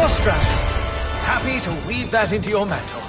Strand. Happy to weave that into your mantle.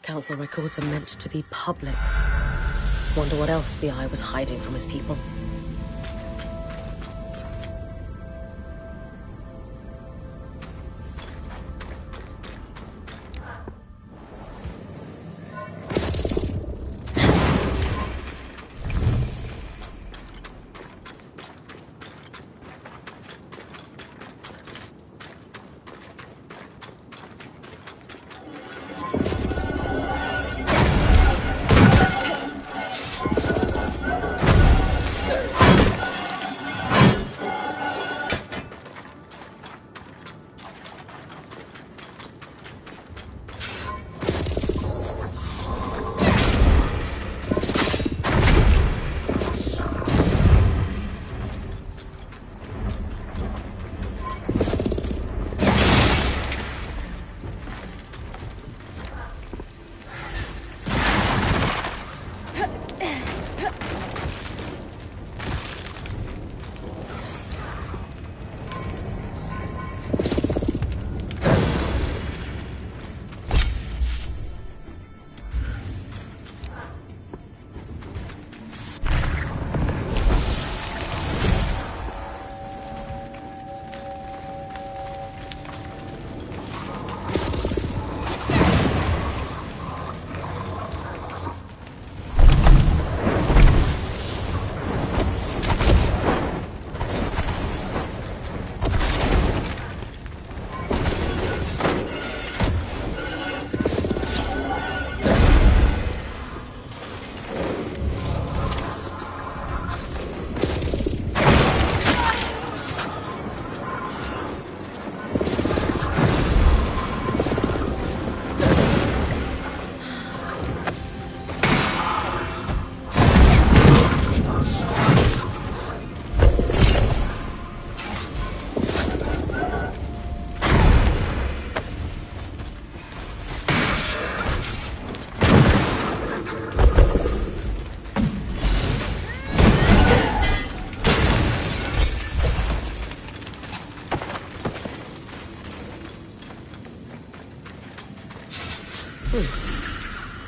Council records are meant to be public. Wonder what else the Eye was hiding from his people.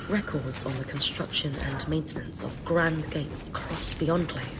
Records on the construction and maintenance of grand gates across the Enclave.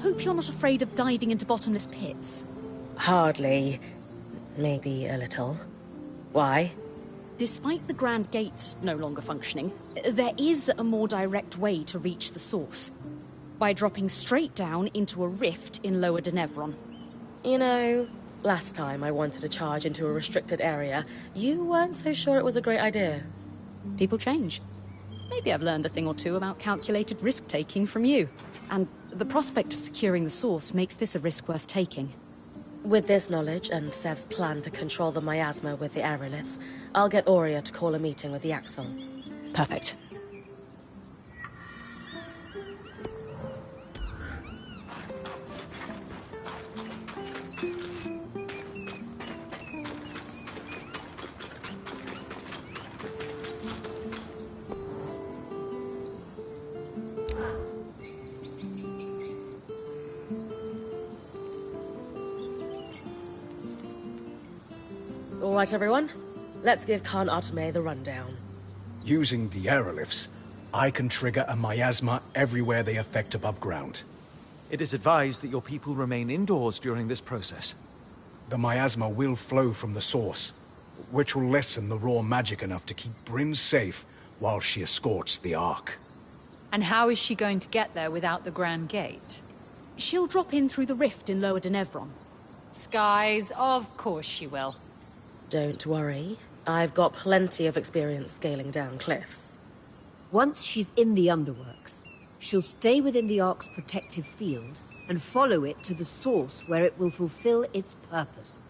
Hope you're not afraid of diving into bottomless pits. Hardly. Maybe a little. Why? Despite the Grand Gates no longer functioning, there is a more direct way to reach the source. By dropping straight down into a rift in Lower Denevron. You know, last time I wanted to charge into a restricted area, you weren't so sure it was a great idea. People change. Maybe I've learned a thing or two about calculated risk-taking from you. And the prospect of securing the source makes this a risk worth taking. With this knowledge and Sev's plan to control the miasma with the aeroliths, I'll get Aurea to call a meeting with the Axle. Perfect. All right, everyone. Let's give Khan Atame the rundown. Using the aerolifts, I can trigger a miasma everywhere they affect above ground. It is advised that your people remain indoors during this process. The miasma will flow from the source, which will lessen the raw magic enough to keep Bryn safe while she escorts the Ark. And how is she going to get there without the Grand Gate? She'll drop in through the rift in Lower Denevron. Skies, of course she will. Don't worry. I've got plenty of experience scaling down cliffs. Once she's in the underworks, she'll stay within the Ark's protective field and follow it to the source where it will fulfill its purpose,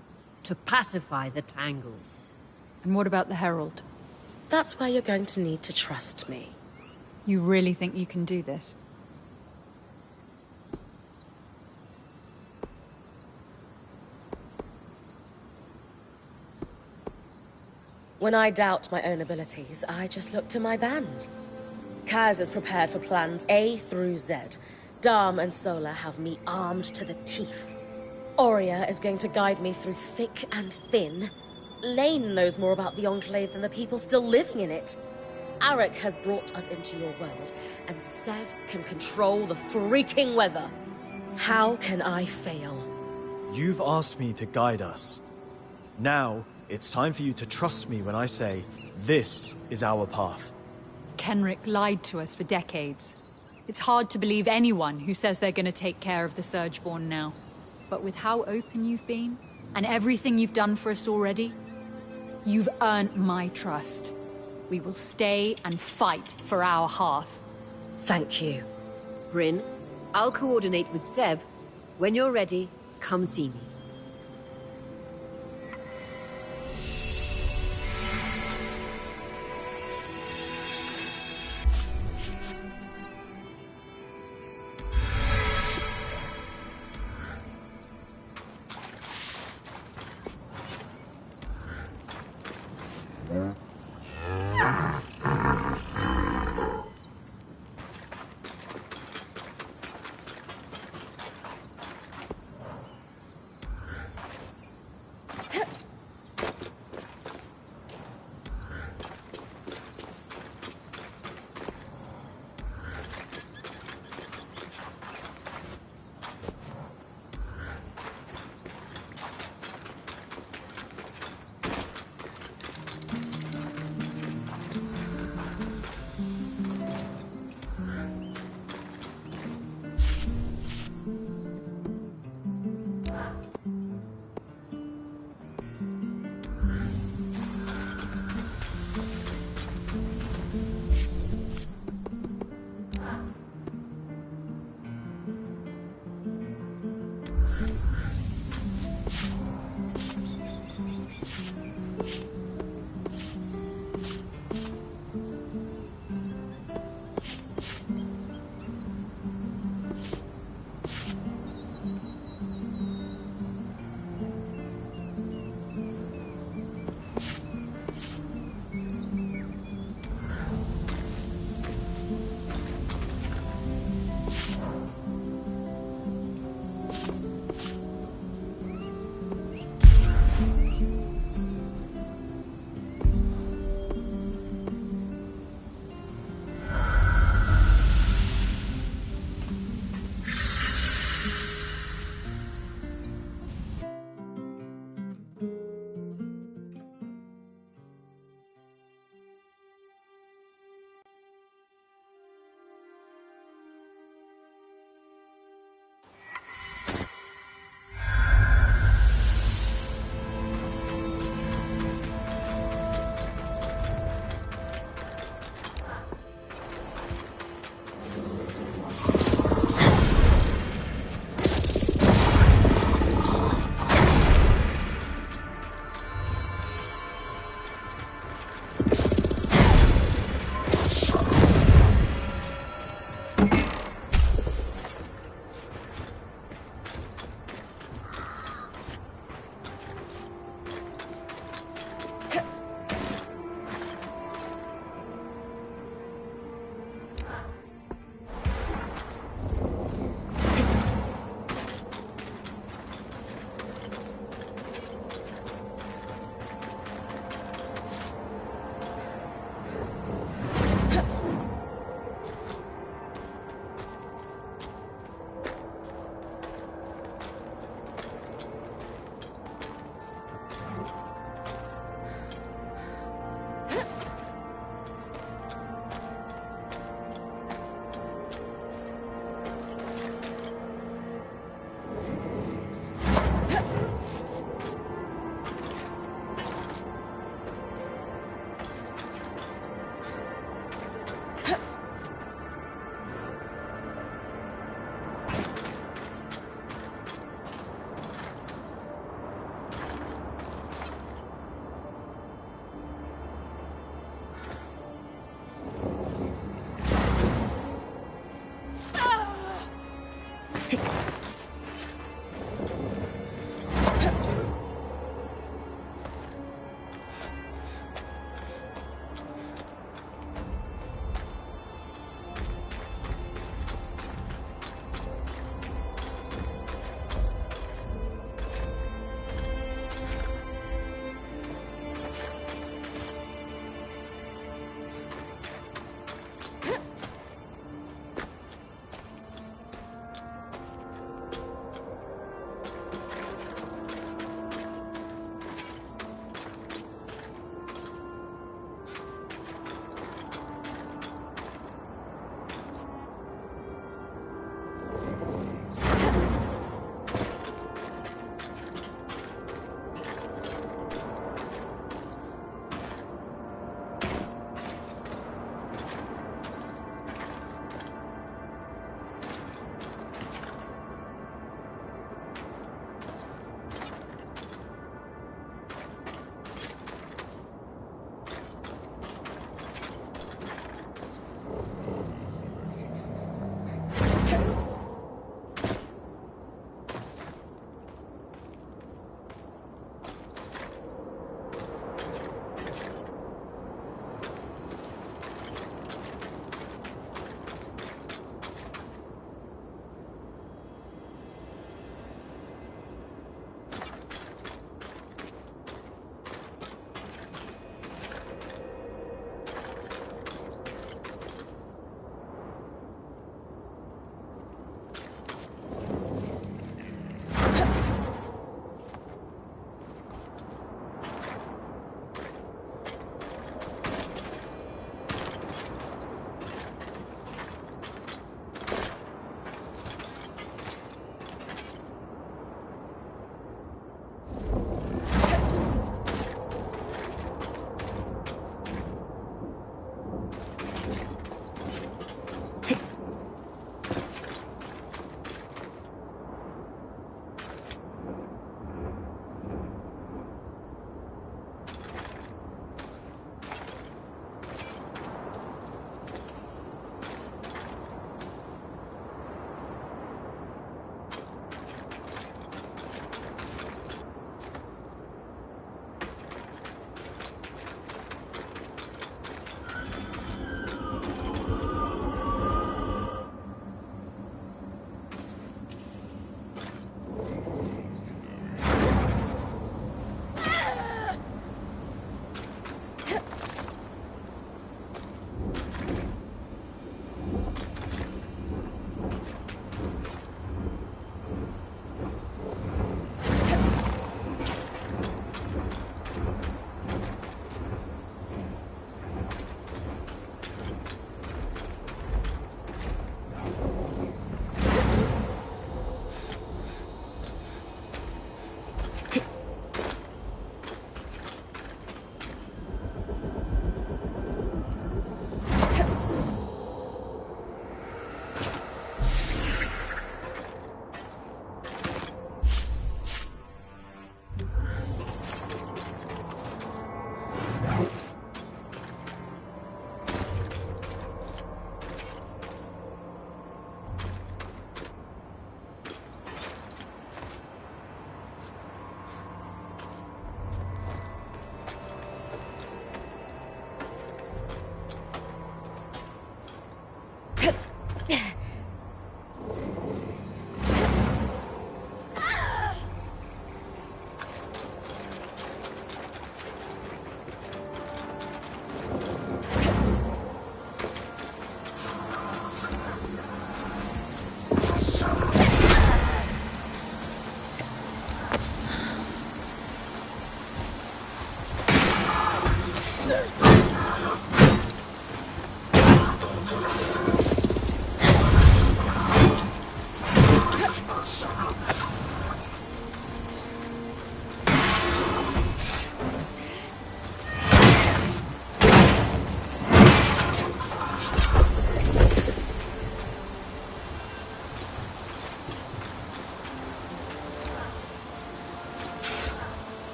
to pacify the Tangles. And what about the Herald? That's where you're going to need to trust me. You really think you can do this? When I doubt my own abilities, I just look to my band. Kaz is prepared for plans A through Z. Dharm and Sola have me armed to the teeth. Aurea is going to guide me through thick and thin. Lane knows more about the Enclave than the people still living in it. Arik has brought us into your world, and Sev can control the freaking weather. How can I fail? You've asked me to guide us. Now, it's time for you to trust me when I say, this is our path. Kenrick lied to us for decades. It's hard to believe anyone who says they're going to take care of the Surgeborn now. But with how open you've been, and everything you've done for us already, you've earned my trust. We will stay and fight for our hearth. Thank you. Bryn, I'll coordinate with Sev. When you're ready, come see me.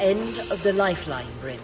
End of the lifeline, Bryn.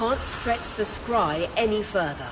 Can't stretch the scry any further.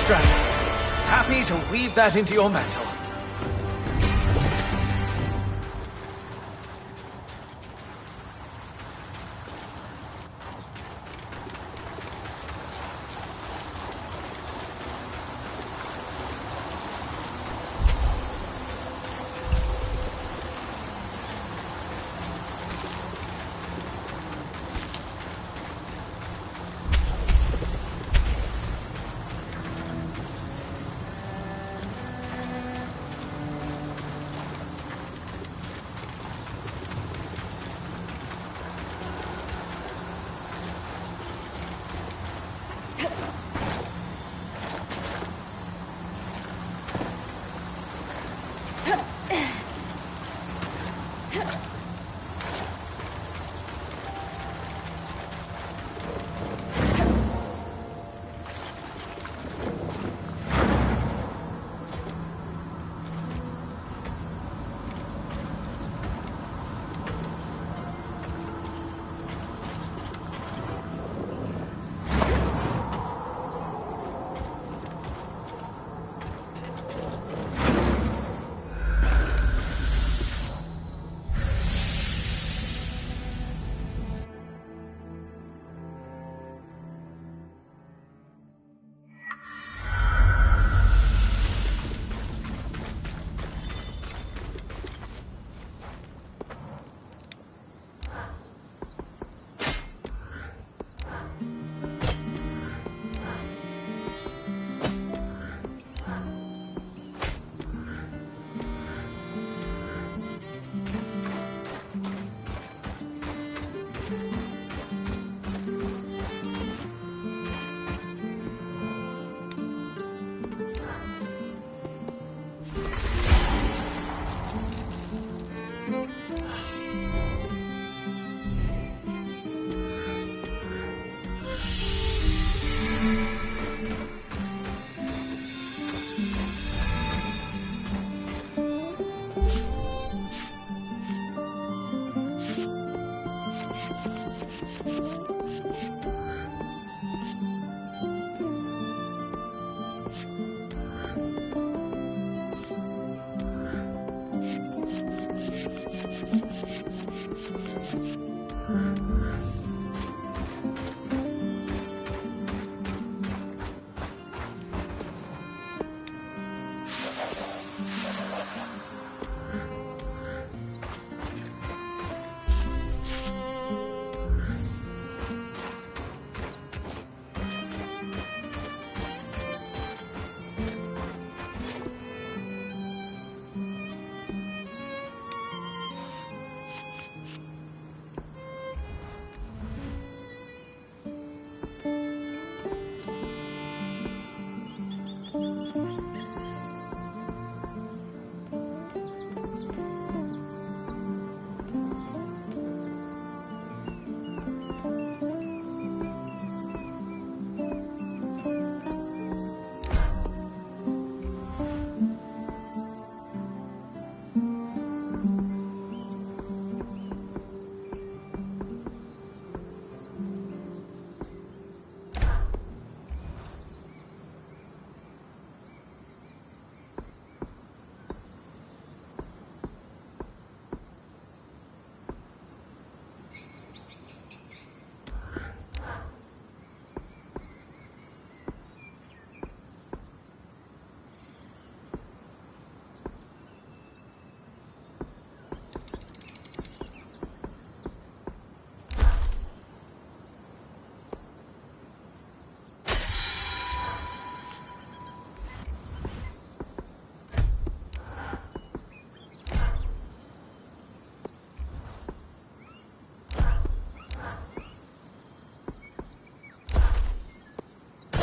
Strand. Happy to weave that into your mantle.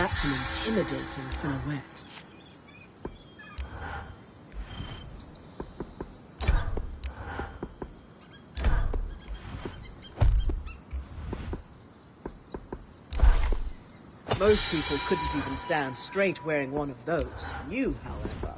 That's an intimidating silhouette. Most people couldn't even stand straight wearing one of those. You, however...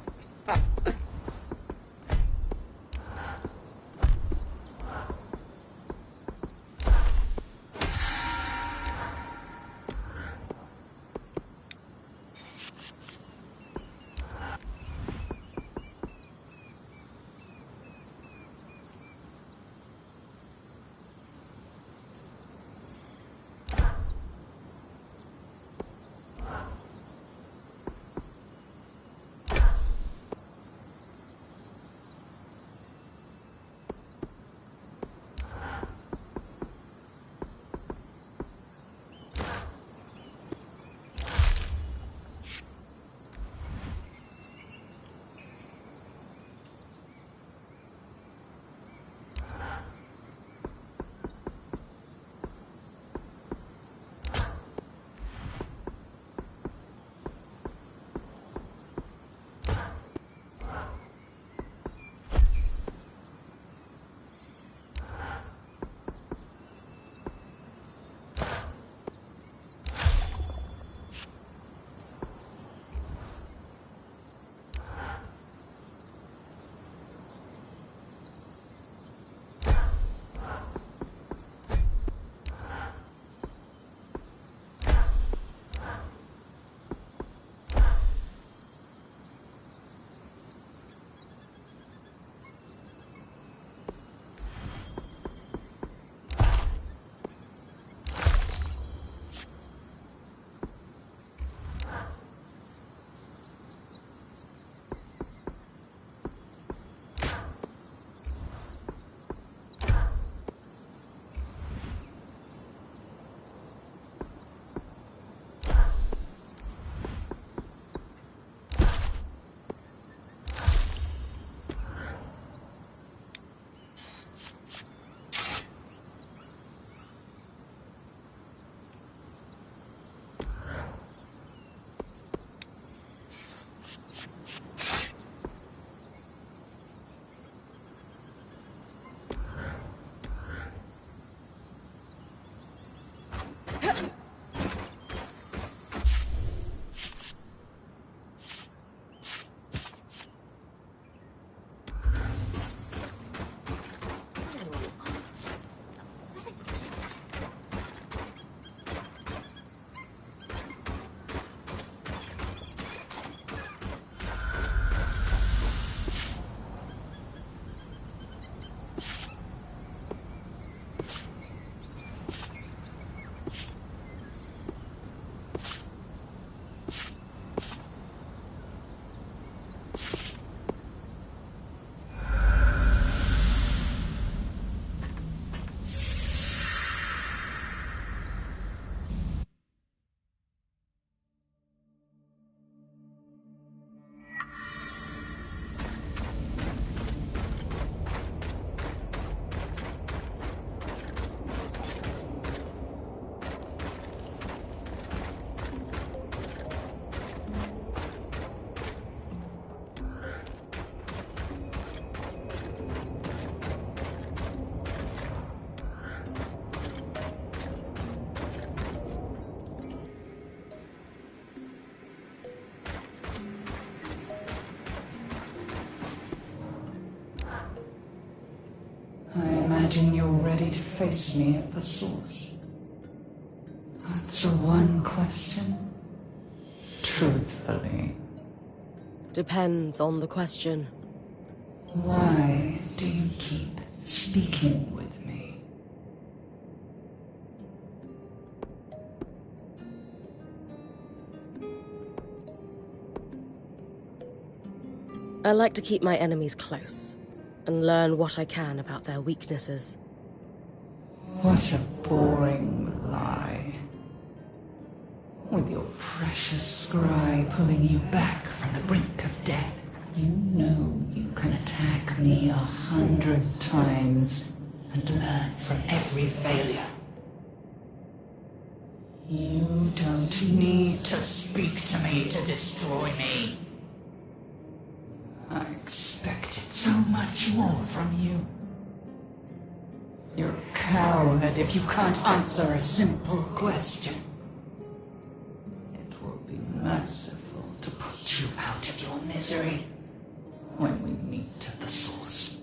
imagine you're ready to face me at the source? Answer one question. Truthfully. Depends on the question. Why do you keep speaking with me? I like to keep my enemies close and learn what I can about their weaknesses. What a boring lie. With your precious scribe pulling you back from the brink of death, you know you can attack me 100 times and learn from every failure. You don't need to speak to me to destroy me. I expected so much more from you. You're a coward if you can't answer a simple question. It will be merciful to put you out of your misery when we meet at the source.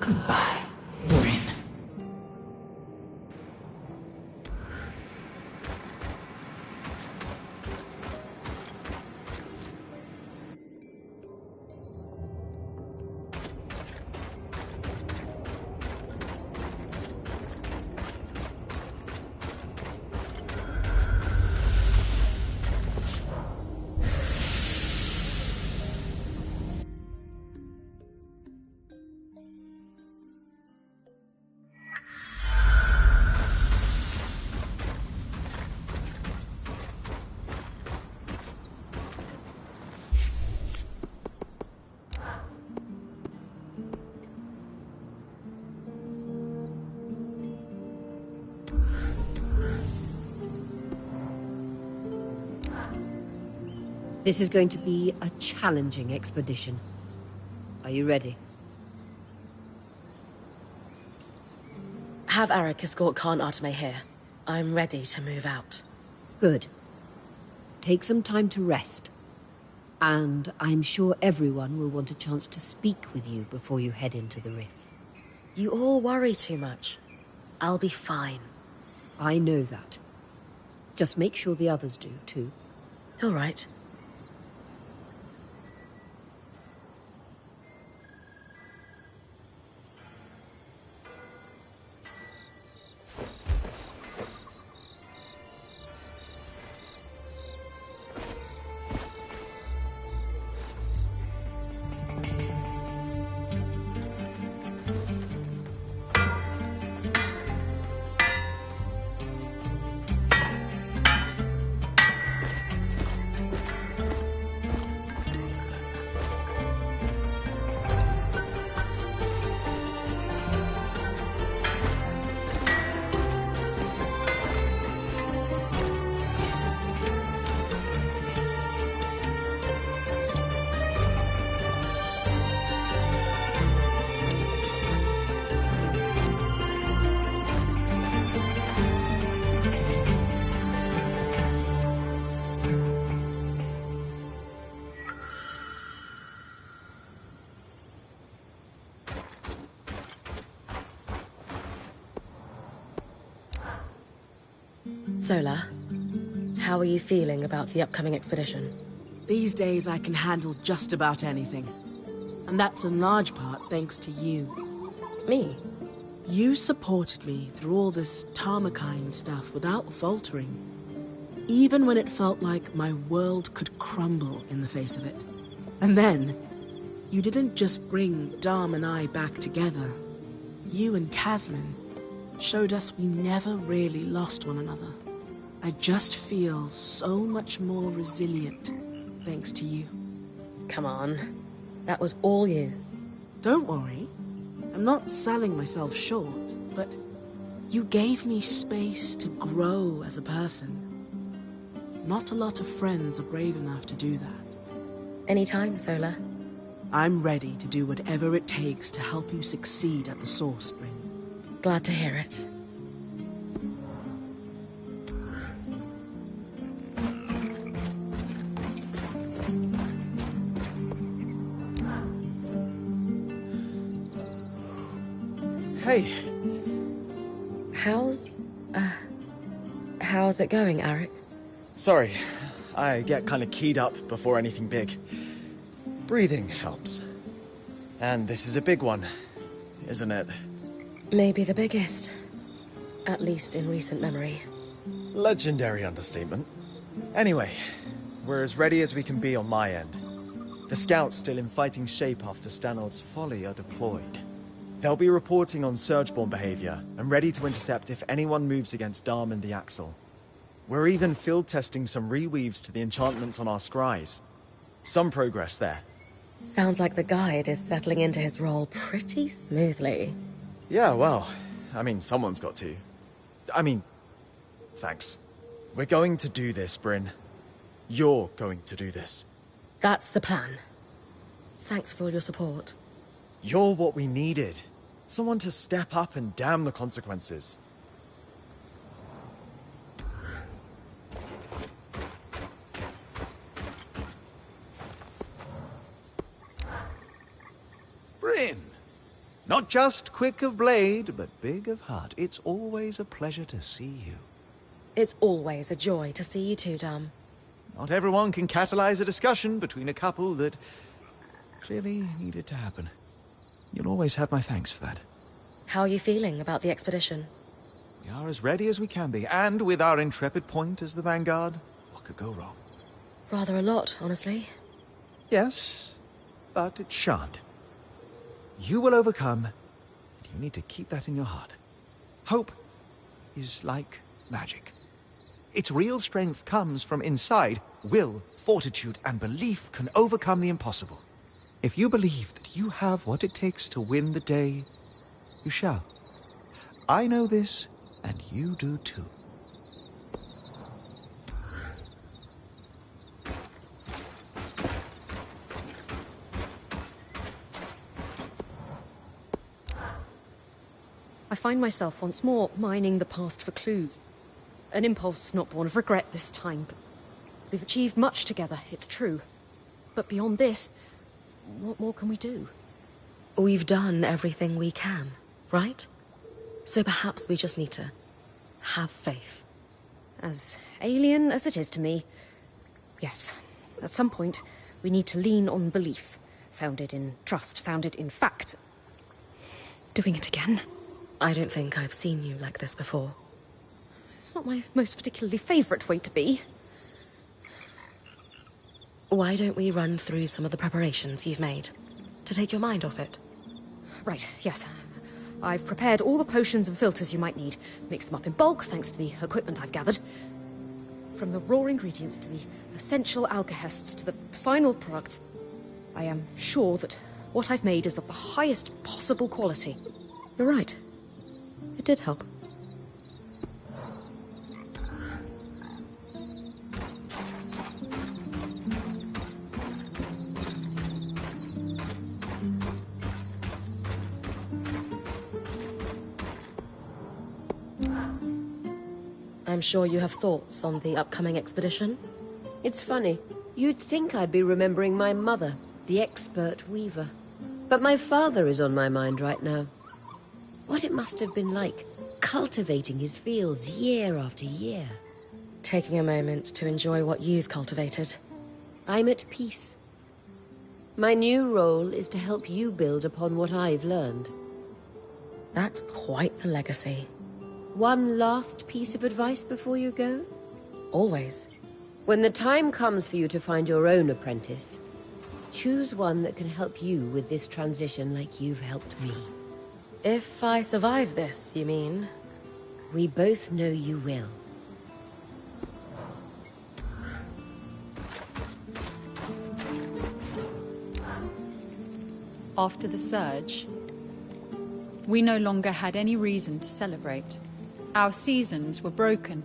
Goodbye, Bryn. This is going to be a challenging expedition. Are you ready? Have Arik escort Khan Arteme here. I'm ready to move out. Good. Take some time to rest. And I'm sure everyone will want a chance to speak with you before you head into the rift. You all worry too much. I'll be fine. I know that. Just make sure the others do, too. All right. Sola, how are you feeling about the upcoming expedition? These days I can handle just about anything. And that's in large part thanks to you. Me? You supported me through all this Tarmakine stuff without faltering. Even when it felt like my world could crumble in the face of it. And then, you didn't just bring Dom and I back together. You and Casman showed us we never really lost one another. I just feel so much more resilient thanks to you. Come on. That was all you. Don't worry. I'm not selling myself short, but you gave me space to grow as a person. Not a lot of friends are brave enough to do that. Anytime, Sola. I'm ready to do whatever it takes to help you succeed at the source, Bryn. Glad to hear it. Hey, How's it going, Arik? sorry. I get kind of keyed up before anything big. Breathing helps. And this is a big one, isn't it? Maybe the biggest. At least in recent memory. Legendary understatement. Anyway, we're as ready as we can be on my end. The scouts still in fighting shape after Stanord's folly are deployed. They'll be reporting on Surgeborn behavior and ready to intercept if anyone moves against Darm and the Axle. We're even field testing some reweaves to the enchantments on our scries. Some progress there. Sounds like the guide is settling into his role pretty smoothly. Yeah, well, I mean, someone's got to. Thanks. We're going to do this, Bryn. You're going to do this. That's the plan. Thanks for all your support. You're what we needed. Someone to step up and damn the consequences. Bryn! Not just quick of blade, but big of heart. It's always a pleasure to see you. It's always a joy to see you too, Dom. Not everyone can catalyze a discussion between a couple that clearly needed to happen. You'll always have my thanks for that. How are you feeling about the expedition? We are as ready as we can be, and with our intrepid point as the vanguard, what could go wrong? Rather a lot, honestly. Yes, but it shan't. You will overcome, and you need to keep that in your heart. Hope is like magic. Its real strength comes from inside. Will, fortitude, and belief can overcome the impossible. If you believe that you have what it takes to win the day, you shall. I know this, and you do too. I find myself once more mining the past for clues. An impulse not born of regret this time, but we've achieved much together, it's true. But beyond this, what more can we do? We've done everything we can, right? So perhaps we just need to have faith. As alien as it is to me, yes. At some point, we need to lean on belief, founded in trust, founded in fact. Doing it again? I don't think I've seen you like this before. It's not my most particularly favorite way to be. Why don't we run through some of the preparations you've made to take your mind off it? Right, yes. I've prepared all the potions and filters you might need. Mixed them up in bulk, thanks to the equipment I've gathered. From the raw ingredients to the essential alkahests to the final product, I am sure that what I've made is of the highest possible quality. You're right. It did help. I'm sure you have thoughts on the upcoming expedition? It's funny. You'd think I'd be remembering my mother, the expert weaver. But my father is on my mind right now. What it must have been like, cultivating his fields year after year. Taking a moment to enjoy what you've cultivated. I'm at peace. My new role is to help you build upon what I've learned. That's quite the legacy. One last piece of advice before you go? Always. When the time comes for you to find your own apprentice, choose one that can help you with this transition like you've helped me. If I survive this, you mean? We both know you will. After the surge, we no longer had any reason to celebrate. Our seasons were broken,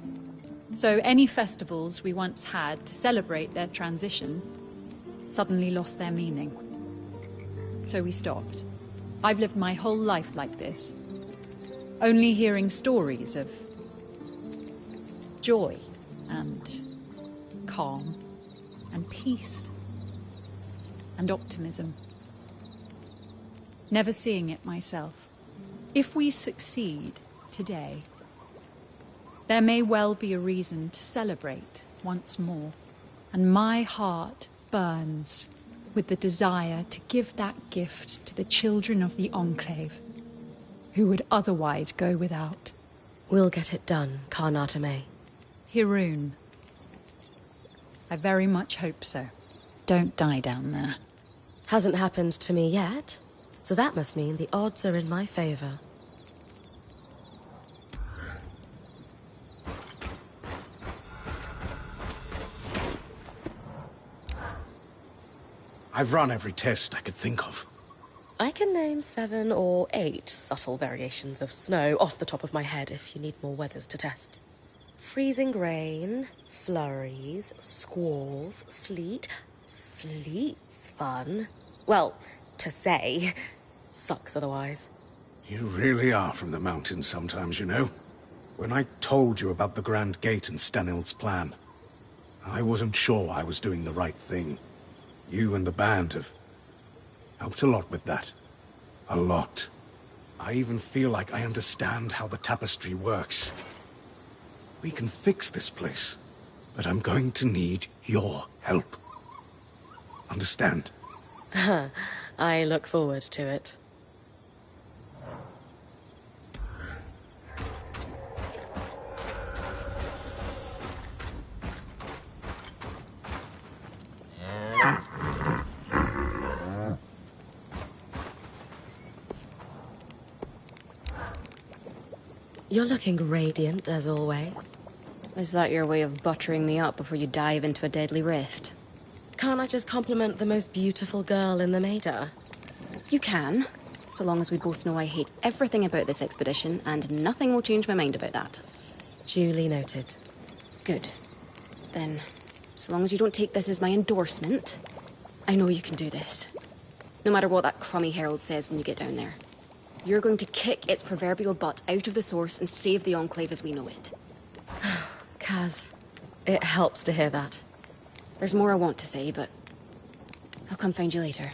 so any festivals we once had to celebrate their transition suddenly lost their meaning. So we stopped. I've lived my whole life like this, only hearing stories of joy and calm and peace and optimism. Never seeing it myself. If we succeed today, there may well be a reason to celebrate once more. And my heart burns with the desire to give that gift to the children of the Enclave, who would otherwise go without. We'll get it done, Karnata May. Hiroon. I very much hope so. Don't die down there. Hasn't happened to me yet, so that must mean the odds are in my favor. I've run every test I could think of. I can name 7 or 8 subtle variations of snow off the top of my head if you need more weathers to test. Freezing rain, flurries, squalls, sleet. Sleet's fun. Well, to say. Sucks otherwise. You really are from the mountains sometimes, you know. When I told you about the Grand Gate and Stanild's plan, I wasn't sure I was doing the right thing. You and the band have helped a lot with that. A lot. I even feel like I understand how the tapestry works. We can fix this place, but I'm going to need your help. Understand? I look forward to it. You're looking radiant, as always. Is that your way of buttering me up before you dive into a deadly rift? Can't I just compliment the most beautiful girl in the Maida? You can, so long as we both know I hate everything about this expedition, and nothing will change my mind about that. Duly noted. Good. Then, so long as you don't take this as my endorsement, I know you can do this. No matter what that crummy herald says when you get down there. You're going to kick its proverbial butt out of the source and save the Enclave as we know it. Kaz, it helps to hear that. There's more I want to say, but I'll come find you later.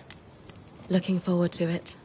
Looking forward to it.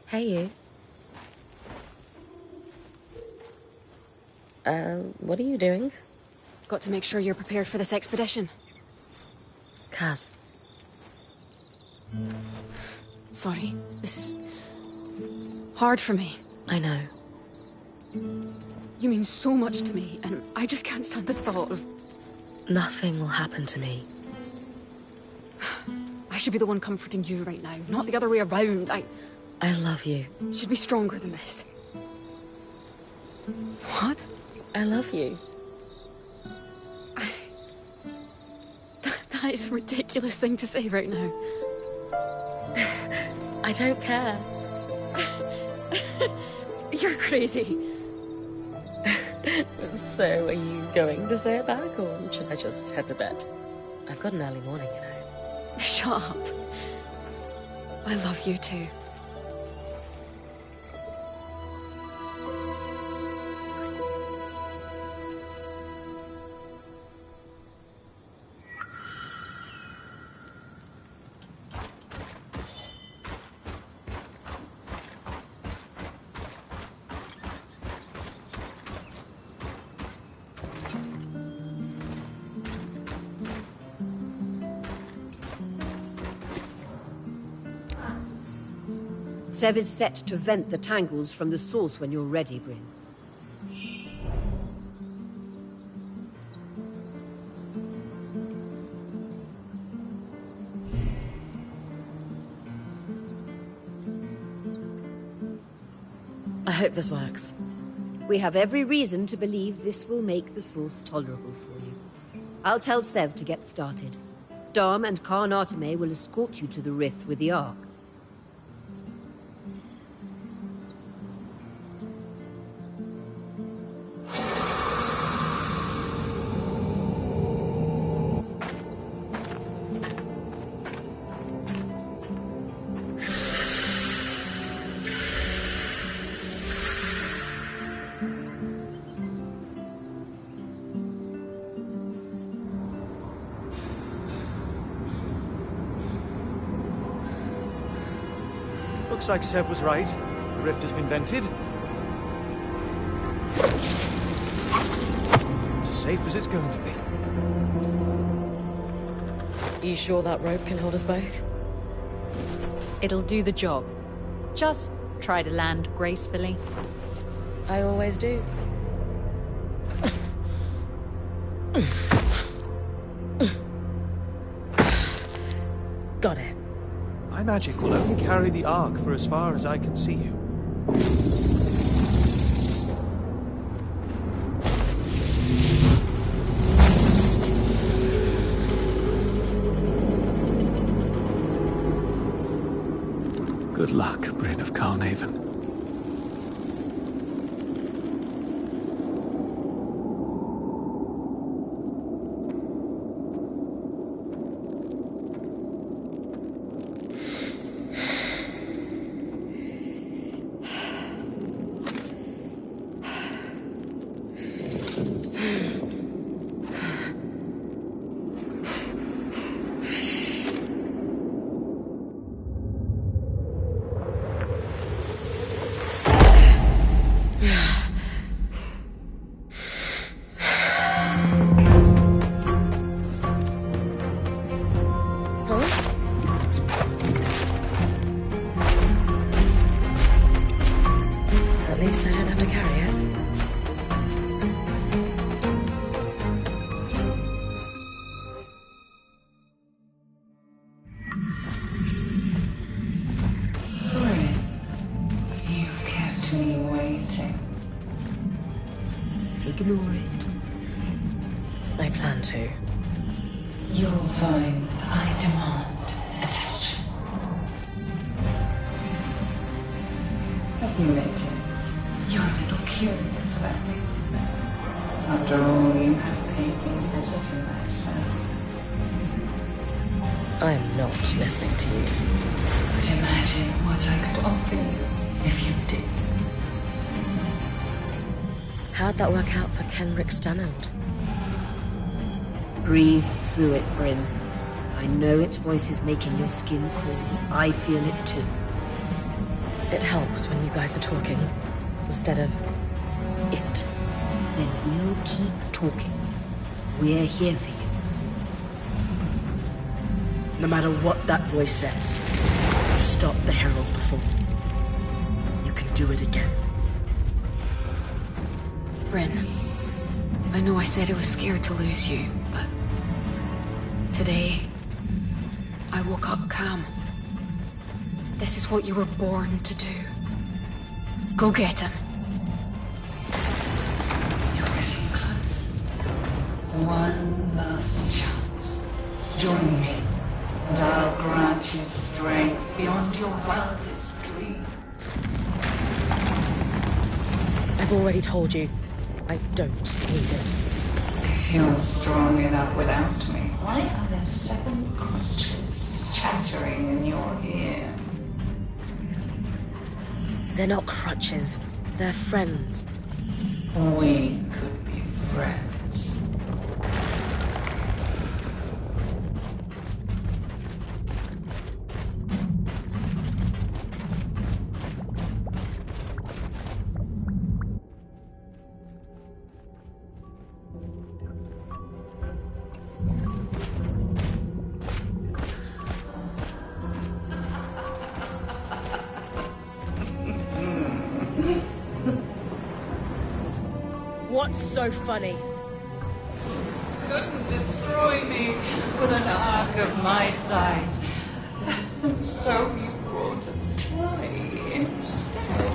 Hey, you. What are you doing? Got to make sure you're prepared for this expedition. Kaz. Sorry, this is hard for me. I know. You mean so much to me, and I just can't stand the thought of... Nothing will happen to me. I should be the one comforting you right now, not the other way around. I love you. Should be stronger than this. What? I love you. That is a ridiculous thing to say right now. I don't care. You're crazy. So, are you going to say it back, or should I just head to bed? I've got an early morning, you know. Shut up. I love you too. Sev is set to vent the tangles from the source when you're ready, Bryn. I hope this works. We have every reason to believe this will make the source tolerable for you. I'll tell Sev to get started. Dom and Khan Arteme will escort you to the rift with the Ark. Looks like Sev was right. The rift has been vented. It's as safe as it's going to be. You sure that rope can hold us both? It'll do the job. Just try to land gracefully. I always do. Got it. My magic will only carry the Ark for as far as I can see you. Good luck, Bryn of Carnarvon. At least I don't have to carry it. Bryn, you've kept me waiting. Ignore it. I plan to. You'll find I demand attention. Admit it. You're a little curious about me. After all, you have paid me a visit to myself. I'm not listening to you. But imagine what I could offer you if you did. How'd that work out for Kenrick Staneld? Breathe through it, Bryn. I know its voice is making your skin crawl. I feel it too. It helps when you guys are talking, instead of it. Then we'll keep talking. We're here for you. No matter what that voice says, you stopped the Herald before. You can do it again. Bryn, I know I said I was scared to lose you, but today, I woke up calm. This is what you were born to do. Go get him. You're getting close. One last chance. Join me, and I'll grant you strength beyond your wildest dreams. I've already told you, I don't need it. If you're strong enough without me, why are there 7 crutches chattering in your ear? They're not crutches. They're friends. We could be friends. What's so funny? Couldn't destroy me with an arc of my size. So you brought a toy instead.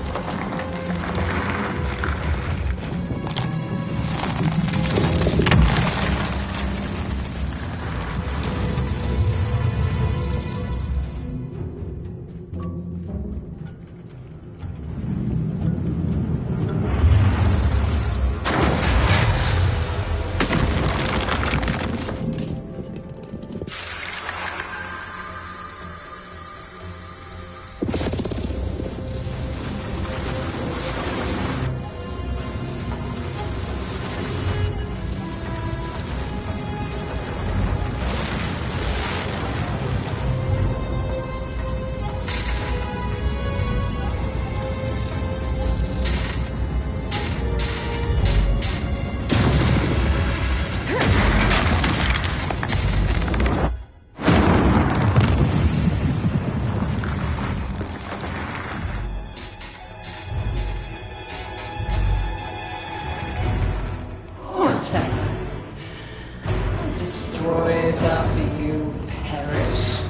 I'll destroy it after you perish.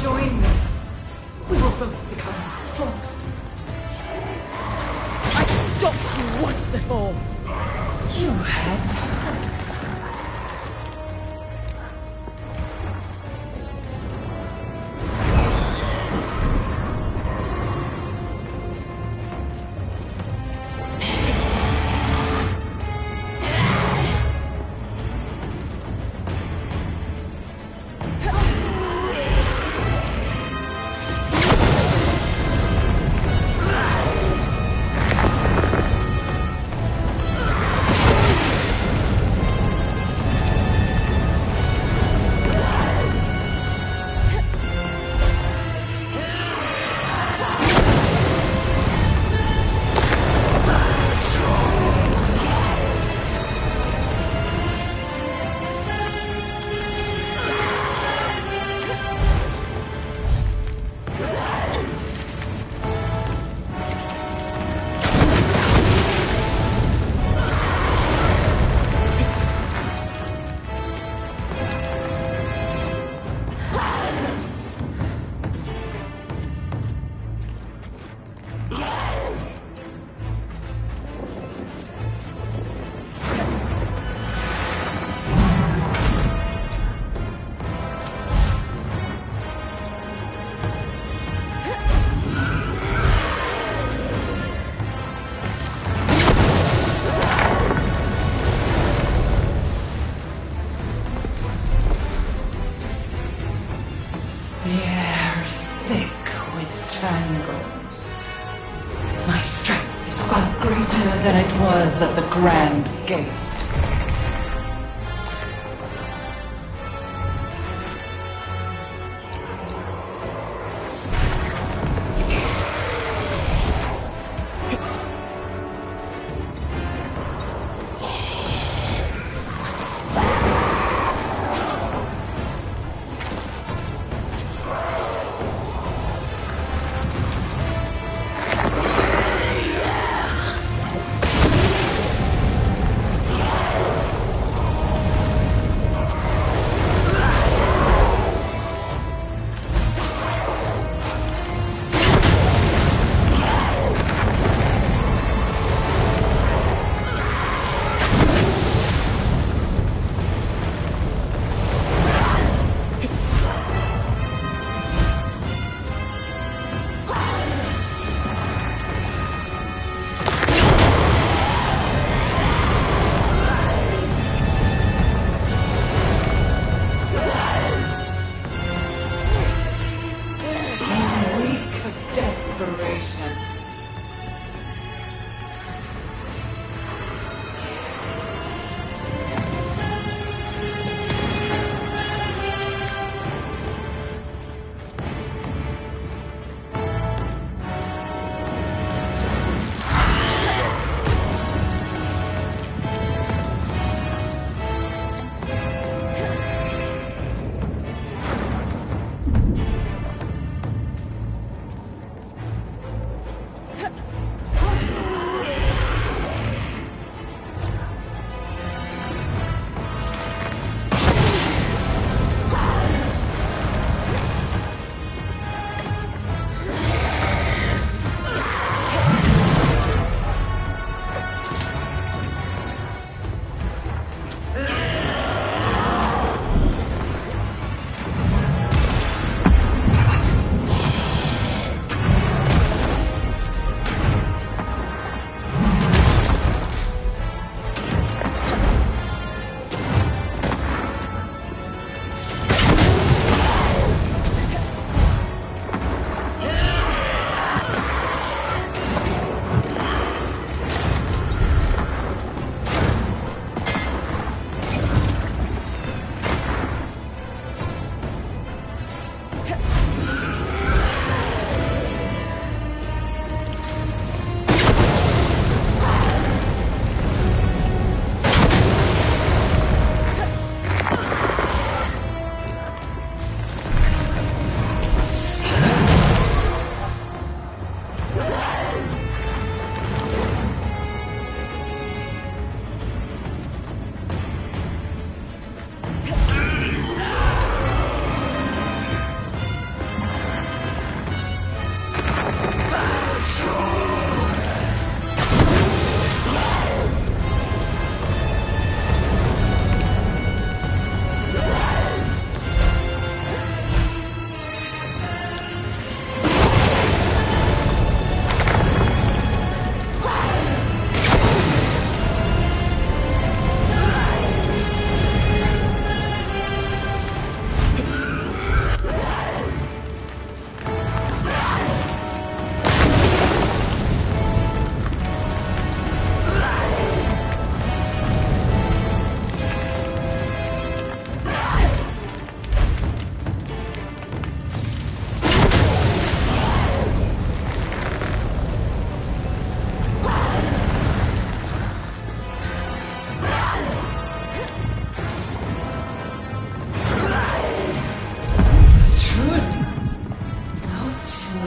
join me. We will both become stronger. I stopped you once before. You had time. The air's thick with tangles. My strength is far greater than it was at the Grand Gate.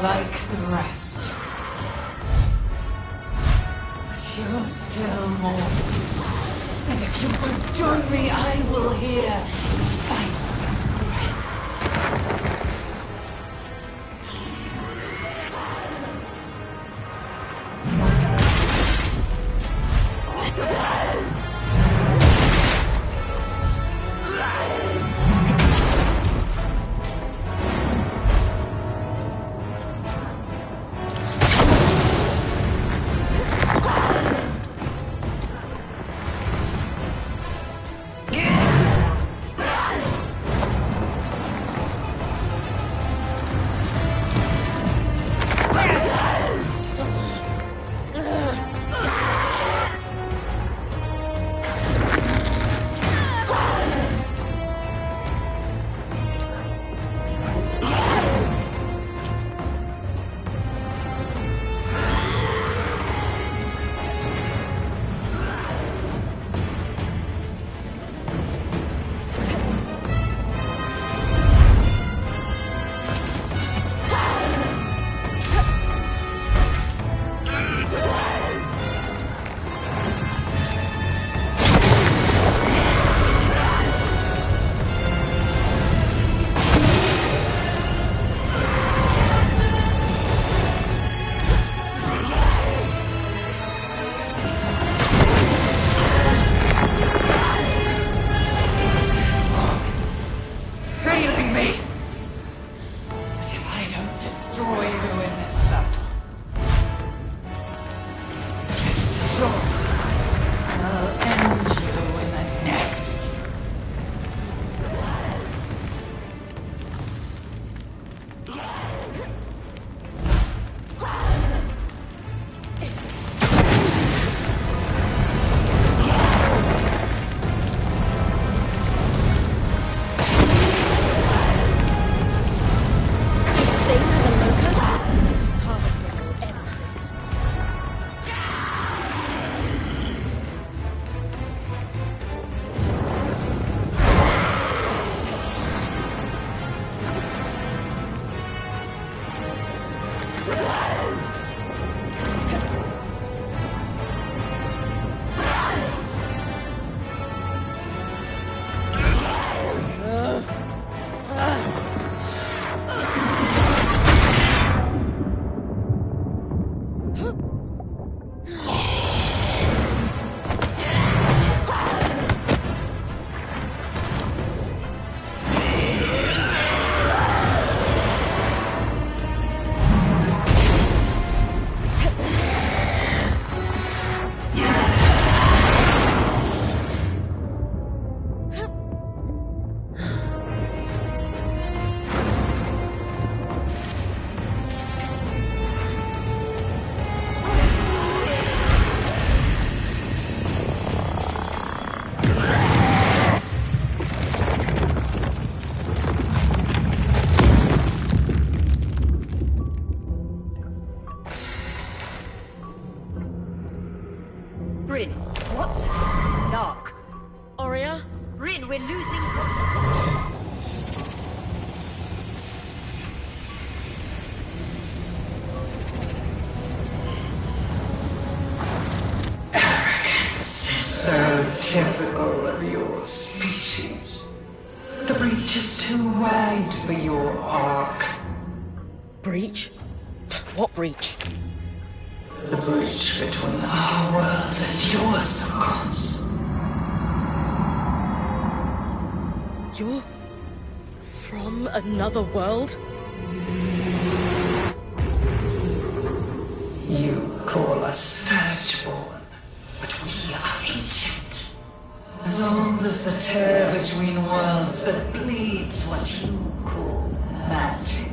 like the rest. But you're still more. And if you would join me, I will hear final breath. Bryn, what's dark? Oria? Bryn, we're losing. Arrogance is so typical of your species. The breach is too wide for your arc. Breach? What breach? The breach between our world and yours, of course. You're from another world? You call us Surgeborn, but we are ancient. As old as the tear between worlds that bleeds what you call magic.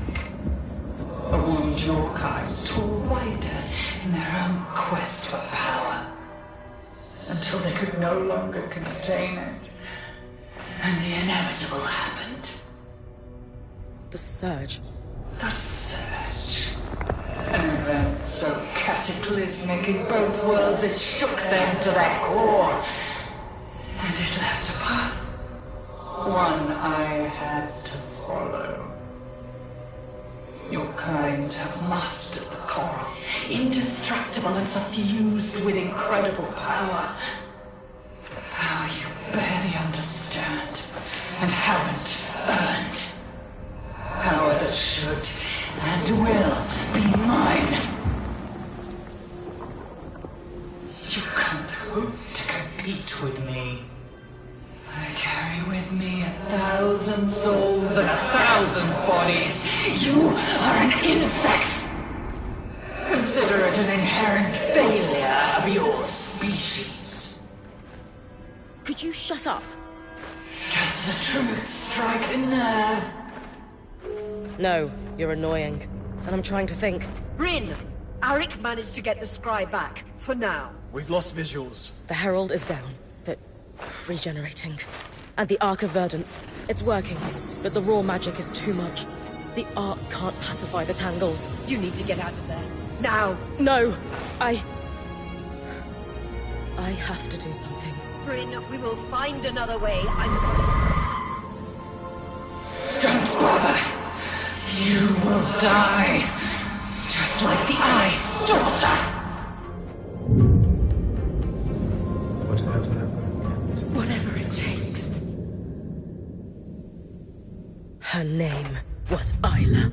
A wound your kind tore wider in their own quest for power. Until they could no longer contain it. And the inevitable happened. The Surge. The Surge. An event so cataclysmic in both worlds it shook them to their core. And it left a path. One I had to follow. Your kind have mastered the coral, indestructible and suffused with incredible power. Power you barely understand and haven't earned. Power that should and will be mine. You can't hope to compete with me. I carry with me 1,000 souls and 1,000 bodies. You are an insect. Consider it an inherent failure of your species. Could you shut up? Does the truth strike a nerve? No, you're annoying. And I'm trying to think. Bryn! Arik managed to get the scry back, for now. We've lost visuals. The Herald is down, but regenerating. And the Arc of Verdance. It's working, but the raw magic is too much. The Arc can't pacify the Tangles. You need to get out of there. Now! No! I have to do something. Bryn, we will find another way. Don't bother! You will die! Just like the Eye's daughter! Whatever it takes. Her name was Isla.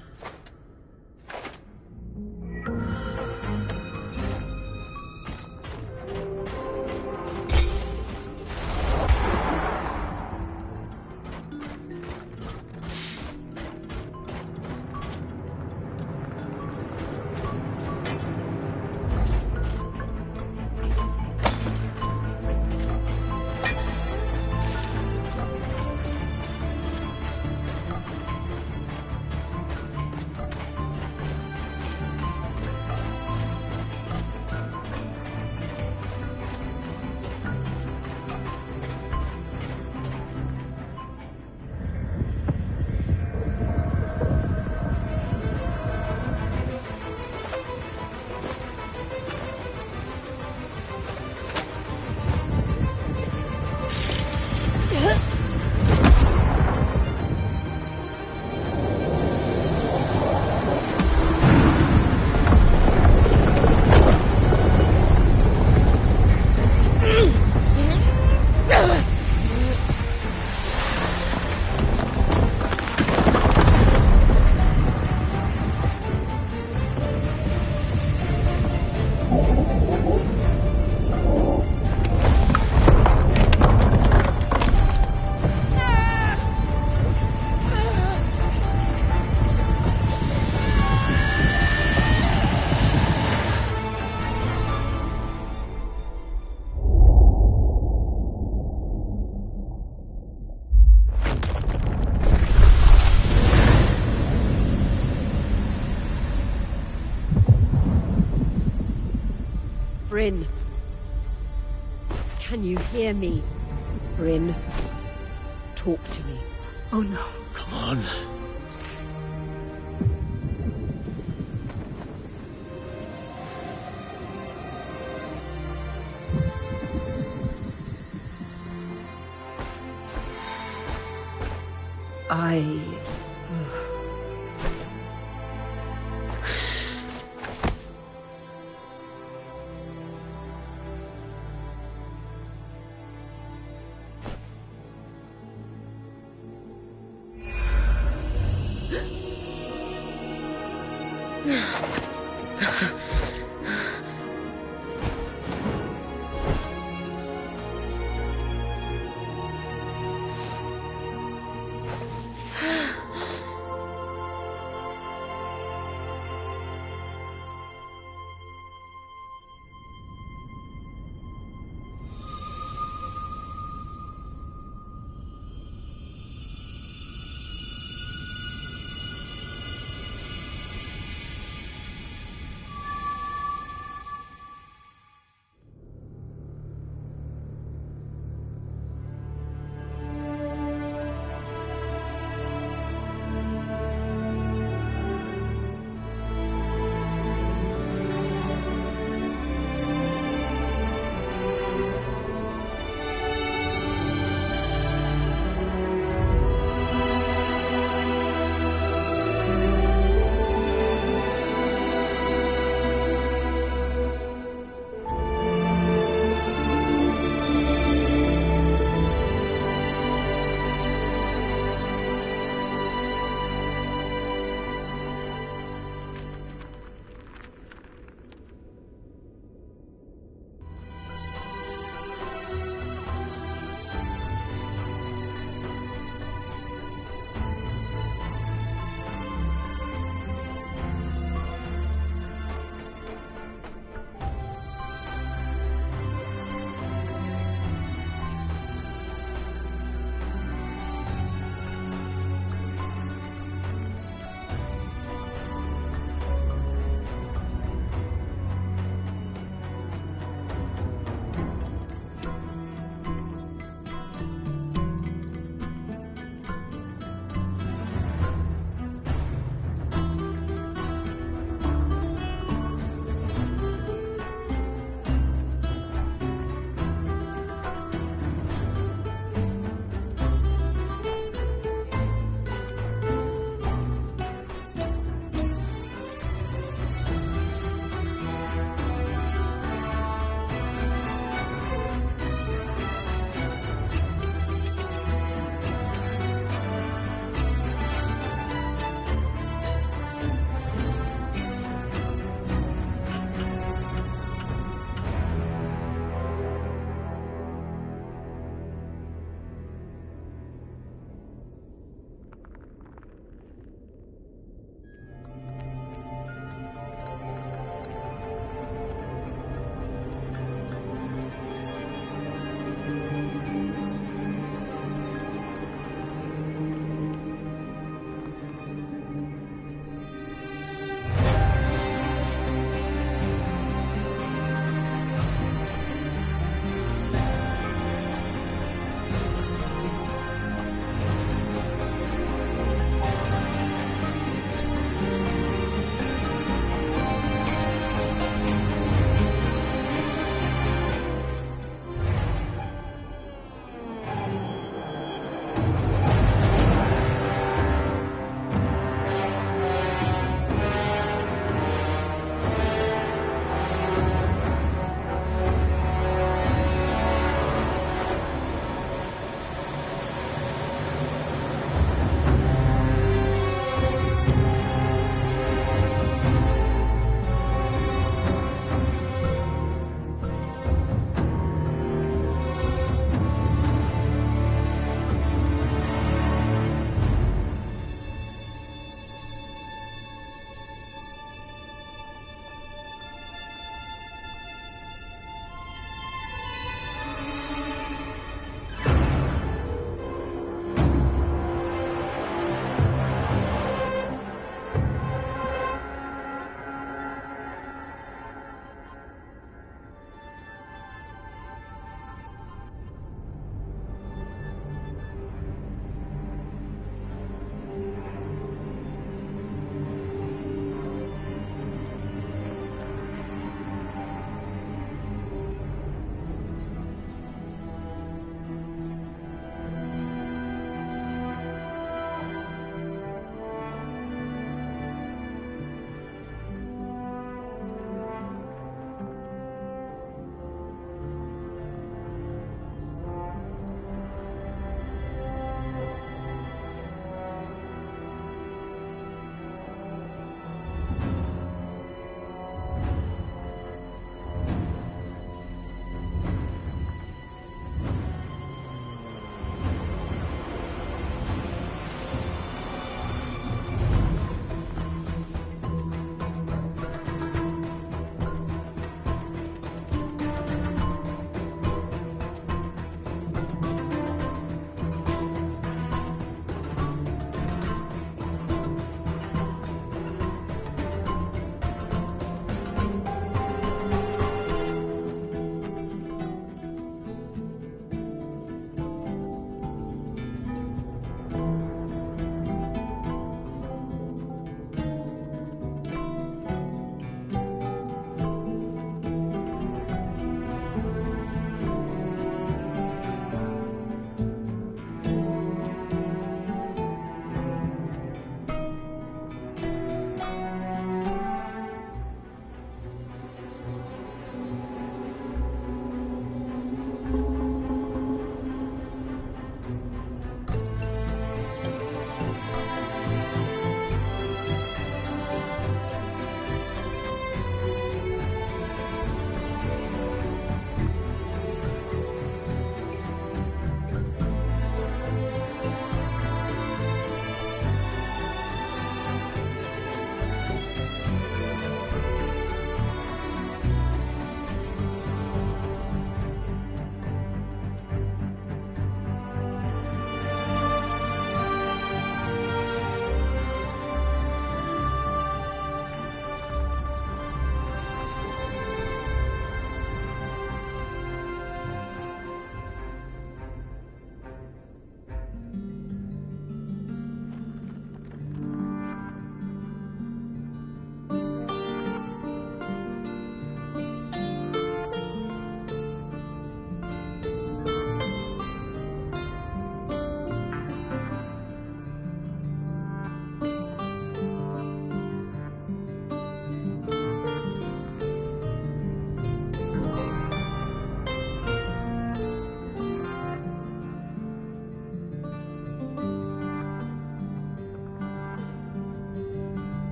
Bryn. Can you hear me? Bryn, talk to me. Oh no. Come on.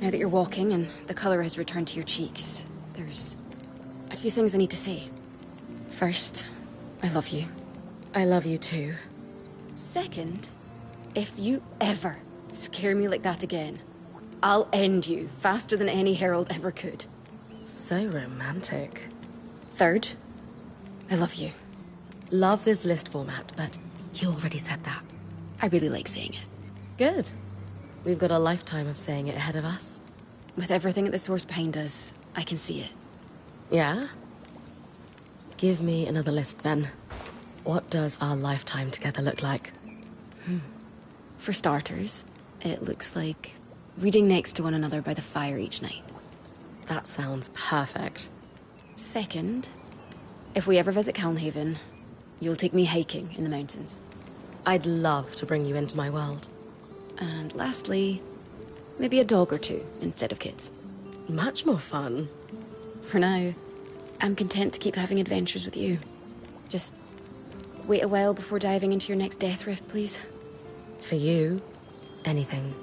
Now that you're walking and the color has returned to your cheeks, there's a few things I need to say. First, I love you. I love you too. Second, if you ever scare me like that again, I'll end you faster than any herald ever could. So romantic. Third, I love you. Love is list format, but you already said that. I really like saying it. Good. We've got a lifetime of saying it ahead of us. With everything at the source behind us, I can see it. Yeah? Give me another list then. What does our lifetime together look like? For starters, it looks like reading next to one another by the fire each night. That sounds perfect. Second, if we ever visit Calnhaven, you'll take me hiking in the mountains. I'd love to bring you into my world. And lastly, maybe a dog or two instead of kids. Much more fun. For now, I'm content to keep having adventures with you. Just wait a while before diving into your next death rift, please. For you, anything.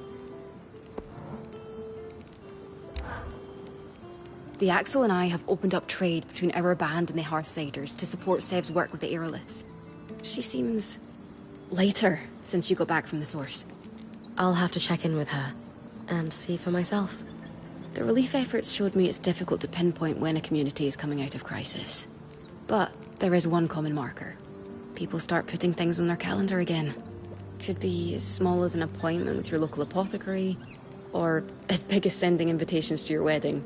The Axel and I have opened up trade between our band and the Hearthsiders to support Sev's work with the Airless. She seems lighter since you got back from the source. I'll have to check in with her and see for myself. The relief efforts showed me it's difficult to pinpoint when a community is coming out of crisis. But there is one common marker. People start putting things on their calendar again. Could be as small as an appointment with your local apothecary, or as big as sending invitations to your wedding.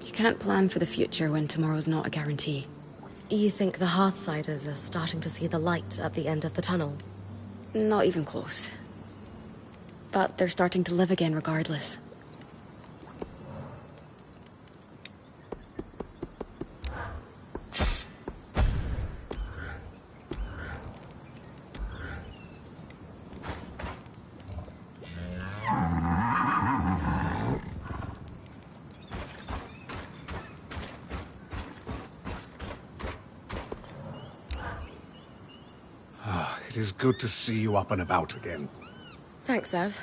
You can't plan for the future when tomorrow's not a guarantee. You think the Hearthsiders are starting to see the light at the end of the tunnel? Not even close. But they're starting to live again regardless. It is good to see you up and about again. Thanks, Ev.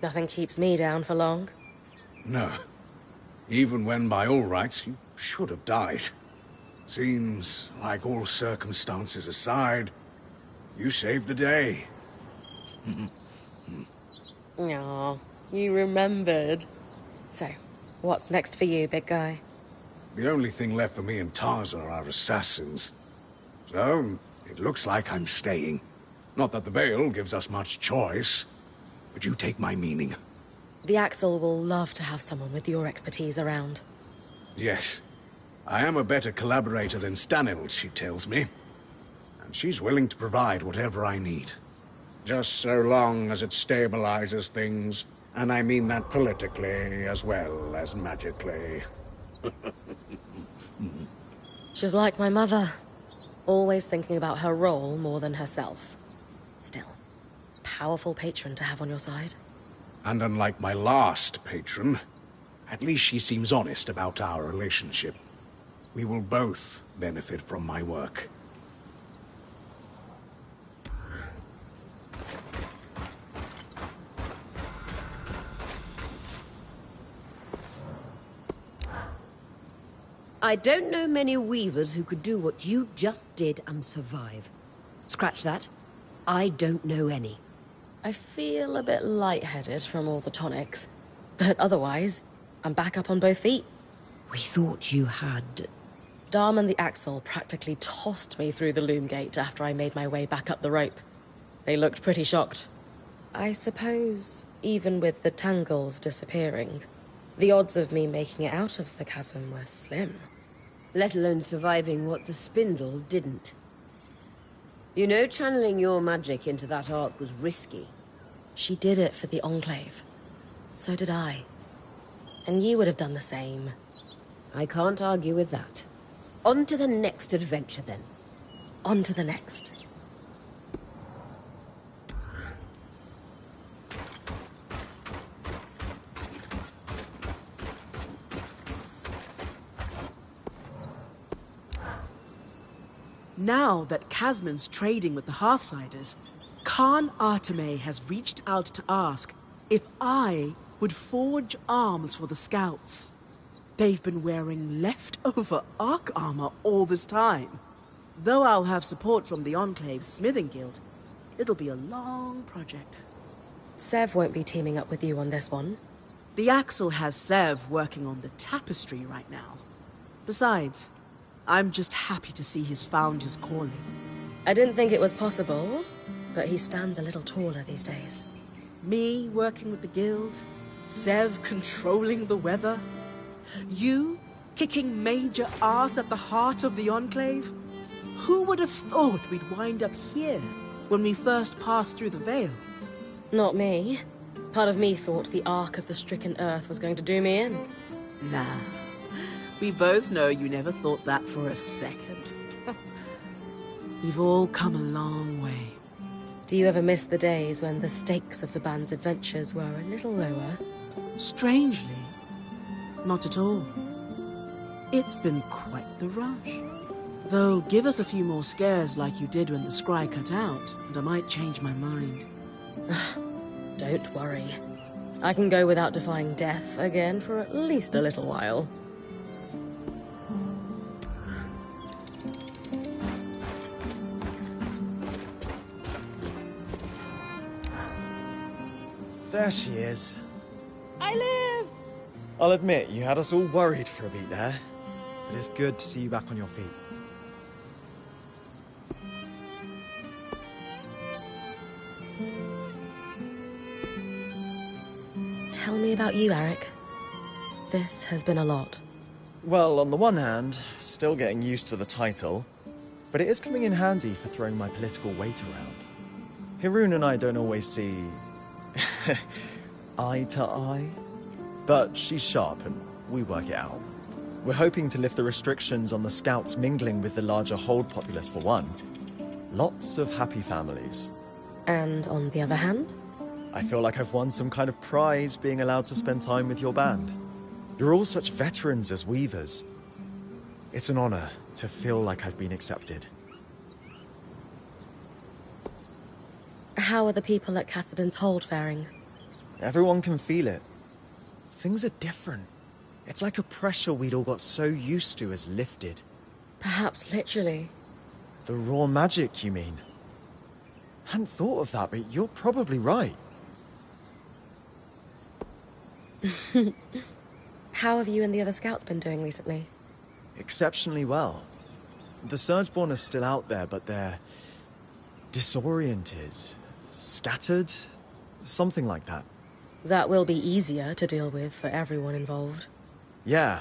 Nothing keeps me down for long. No. Even when by all rights you should have died. Seems like all circumstances aside, you saved the day. Aw, you remembered. So, what's next for you, big guy? The only thing left for me and Tarza are assassins. So, it looks like I'm staying. Not that the Veil gives us much choice, but you take my meaning. The Axel will love to have someone with your expertise around. Yes. I am a better collaborator than Stanhild, she tells me. And she's willing to provide whatever I need. Just so long as it stabilizes things, and I mean that politically as well as magically. She's like my mother. Always thinking about her role more than herself. Still, powerful patron to have on your side. And unlike my last patron, at least she seems honest about our relationship. We will both benefit from my work. I don't know many weavers who could do what you just did and survive. Scratch that. I don't know any. I feel a bit lightheaded from all the tonics, but otherwise, I'm back up on both feet. We thought you had... Darm and the Axel practically tossed me through the loom gate after I made my way back up the rope. They looked pretty shocked. I suppose, even with the tangles disappearing, the odds of me making it out of the chasm were slim. Let alone surviving what the spindle didn't. You know, channeling your magic into that arc was risky. She did it for the Enclave. So did I. And you would have done the same. I can't argue with that. On to the next adventure, then. On to the next. Now that Casman's trading with the Hearthsiders, Khan Arteme has reached out to ask if I would forge arms for the Scouts. They've been wearing leftover Ark armor all this time. Though I'll have support from the Enclave's smithing guild, it'll be a long project. Sev won't be teaming up with you on this one. The Axle has Sev working on the tapestry right now. Besides, I'm just happy to see he's found his calling. I didn't think it was possible, but he stands a little taller these days. Me working with the guild, Sev controlling the weather, you kicking major ass at the heart of the Enclave? Who would have thought we'd wind up here when we first passed through the Veil? Not me. Part of me thought the Ark of the Stricken Earth was going to do me in. Nah. We both know you never thought that for a second. We've all come a long way. Do you ever miss the days when the stakes of the band's adventures were a little lower? Strangely, not at all. It's been quite the rush. Though, give us a few more scares like you did when the scry cut out, and I might change my mind. Don't worry. I can go without defying death again for at least a little while. There she is. I live! I'll admit, you had us all worried for a beat there. But it's good to see you back on your feet. Tell me about you, Eric. This has been a lot. Well, on the one hand, still getting used to the title, but it is coming in handy for throwing my political weight around. Hirun and I don't always see eye to eye, but she's sharp and we work it out. We're hoping to lift the restrictions on the Scouts mingling with the larger Hold populace for one. Lots of happy families. And on the other hand? I feel like I've won some kind of prize being allowed to spend time with your band. You're all such veterans as weavers. It's an honor to feel like I've been accepted. How are the people at Cassidon's Hold faring? Everyone can feel it. Things are different. It's like a pressure we'd all got so used to is lifted. Perhaps literally. The raw magic, you mean? Hadn't thought of that, but you're probably right. How have you and the other scouts been doing recently? Exceptionally well. The Surgeborn are still out there, but they're disoriented, scattered, something like that. That will be easier to deal with for everyone involved. Yeah.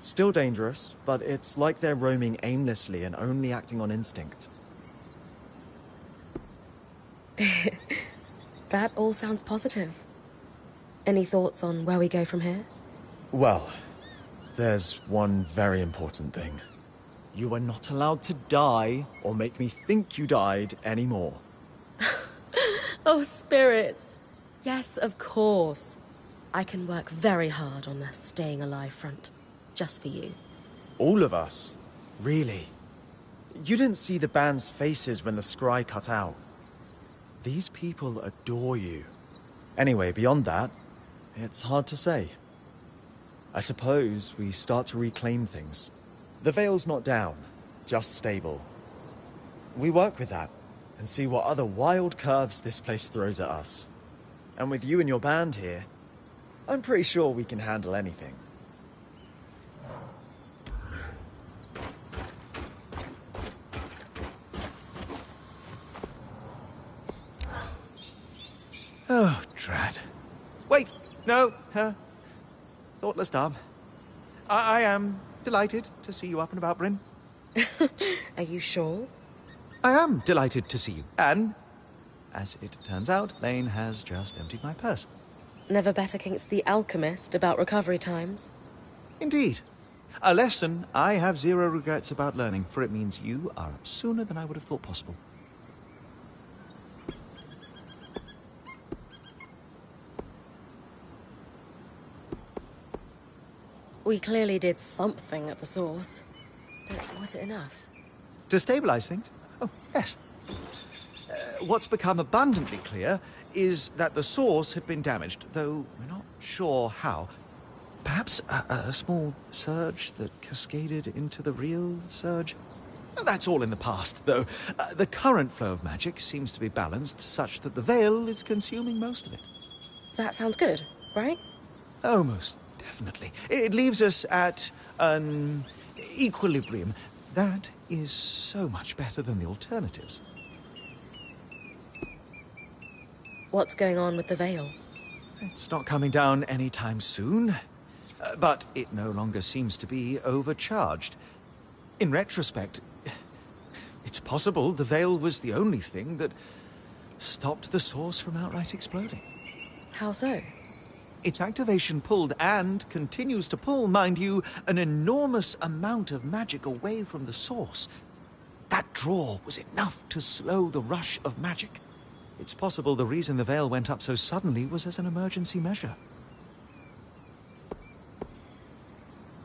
Still dangerous, but it's like they're roaming aimlessly and only acting on instinct. That all sounds positive. Any thoughts on where we go from here? Well, there's one very important thing. You are not allowed to die or make me think you died anymore. Oh, spirits. Yes, of course. I can work very hard on the staying alive front. Just for you. All of us? Really? You didn't see the band's faces when the scry cut out. These people adore you. Anyway, beyond that, it's hard to say. I suppose we start to reclaim things. The Veil's not down, just stable. We work with that, and see what other wild curves this place throws at us. And with you and your band here, I'm pretty sure we can handle anything. Oh, drat. Wait, no, thoughtless Dom. I am delighted to see you up and about, Bryn. Are you sure? I am delighted to see you. And, as it turns out, Lane has just emptied my purse. Never bet against the alchemist about recovery times. Indeed. A lesson I have zero regrets about learning, for it means you are up sooner than I would have thought possible. We clearly did something at the source. But was it enough? To stabilize things? Oh, yes. What's become abundantly clear is that the source had been damaged, though we're not sure how. Perhaps a small surge that cascaded into the real surge? That's all in the past, though. The current flow of magic seems to be balanced such that the veil is consuming most of it. That sounds good, right? Oh, most definitely. It leaves us at an equilibrium. That is so much better than the alternatives. What's going on with the veil? It's not coming down anytime soon, but it no longer seems to be overcharged. In retrospect, it's possible the veil was the only thing that stopped the source from outright exploding. How so? Its activation pulled, and continues to pull, mind you, an enormous amount of magic away from the source. That draw was enough to slow the rush of magic. It's possible the reason the veil went up so suddenly was as an emergency measure.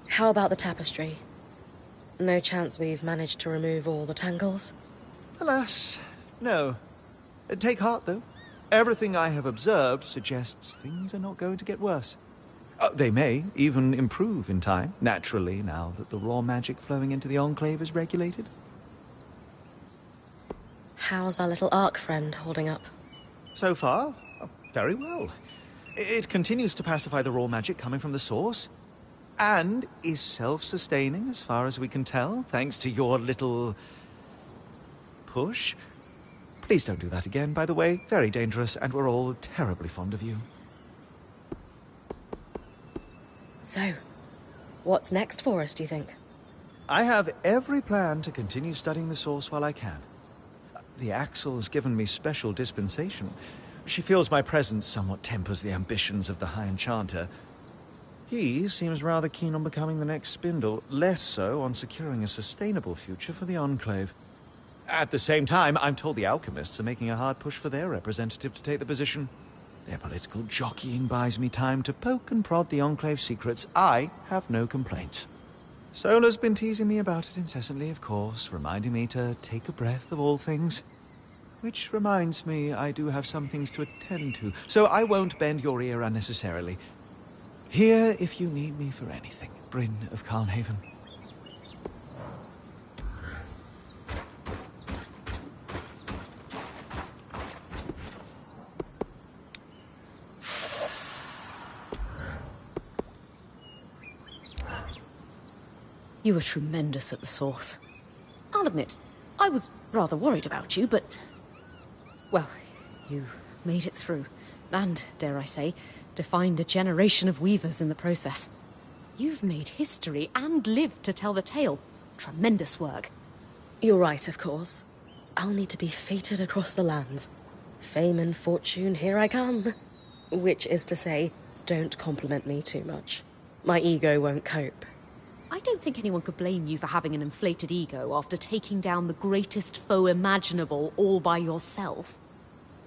How about the tapestry? No chance we've managed to remove all the tangles? Alas, no. Take heart, though. Everything I have observed suggests things are not going to get worse. They may even improve in time, naturally, now that the raw magic flowing into the Enclave is regulated. How's our little Ark friend holding up? So far, very well. It continues to pacify the raw magic coming from the source, and is self-sustaining as far as we can tell, thanks to your little push. Please don't do that again, by the way. Very dangerous, and we're all terribly fond of you. So, what's next for us, do you think? I have every plan to continue studying the source while I can. The Axel has given me special dispensation. She feels my presence somewhat tempers the ambitions of the High Enchanter. He seems rather keen on becoming the next Spindle, less so on securing a sustainable future for the Enclave. At the same time, I'm told the alchemists are making a hard push for their representative to take the position. Their political jockeying buys me time to poke and prod the Enclave's secrets. I have no complaints. Sola's been teasing me about it incessantly, of course, reminding me to take a breath of all things. Which reminds me I do have some things to attend to, so I won't bend your ear unnecessarily. Here if you need me for anything, Bryn of Calmhaven. You were tremendous at the source. I'll admit, I was rather worried about you, but... well, you made it through. And, dare I say, defined a generation of weavers in the process. You've made history and lived to tell the tale. Tremendous work. You're right, of course. I'll need to be fated across the lands. Fame and fortune, here I come. Which is to say, don't compliment me too much. My ego won't cope. I don't think anyone could blame you for having an inflated ego after taking down the greatest foe imaginable all by yourself.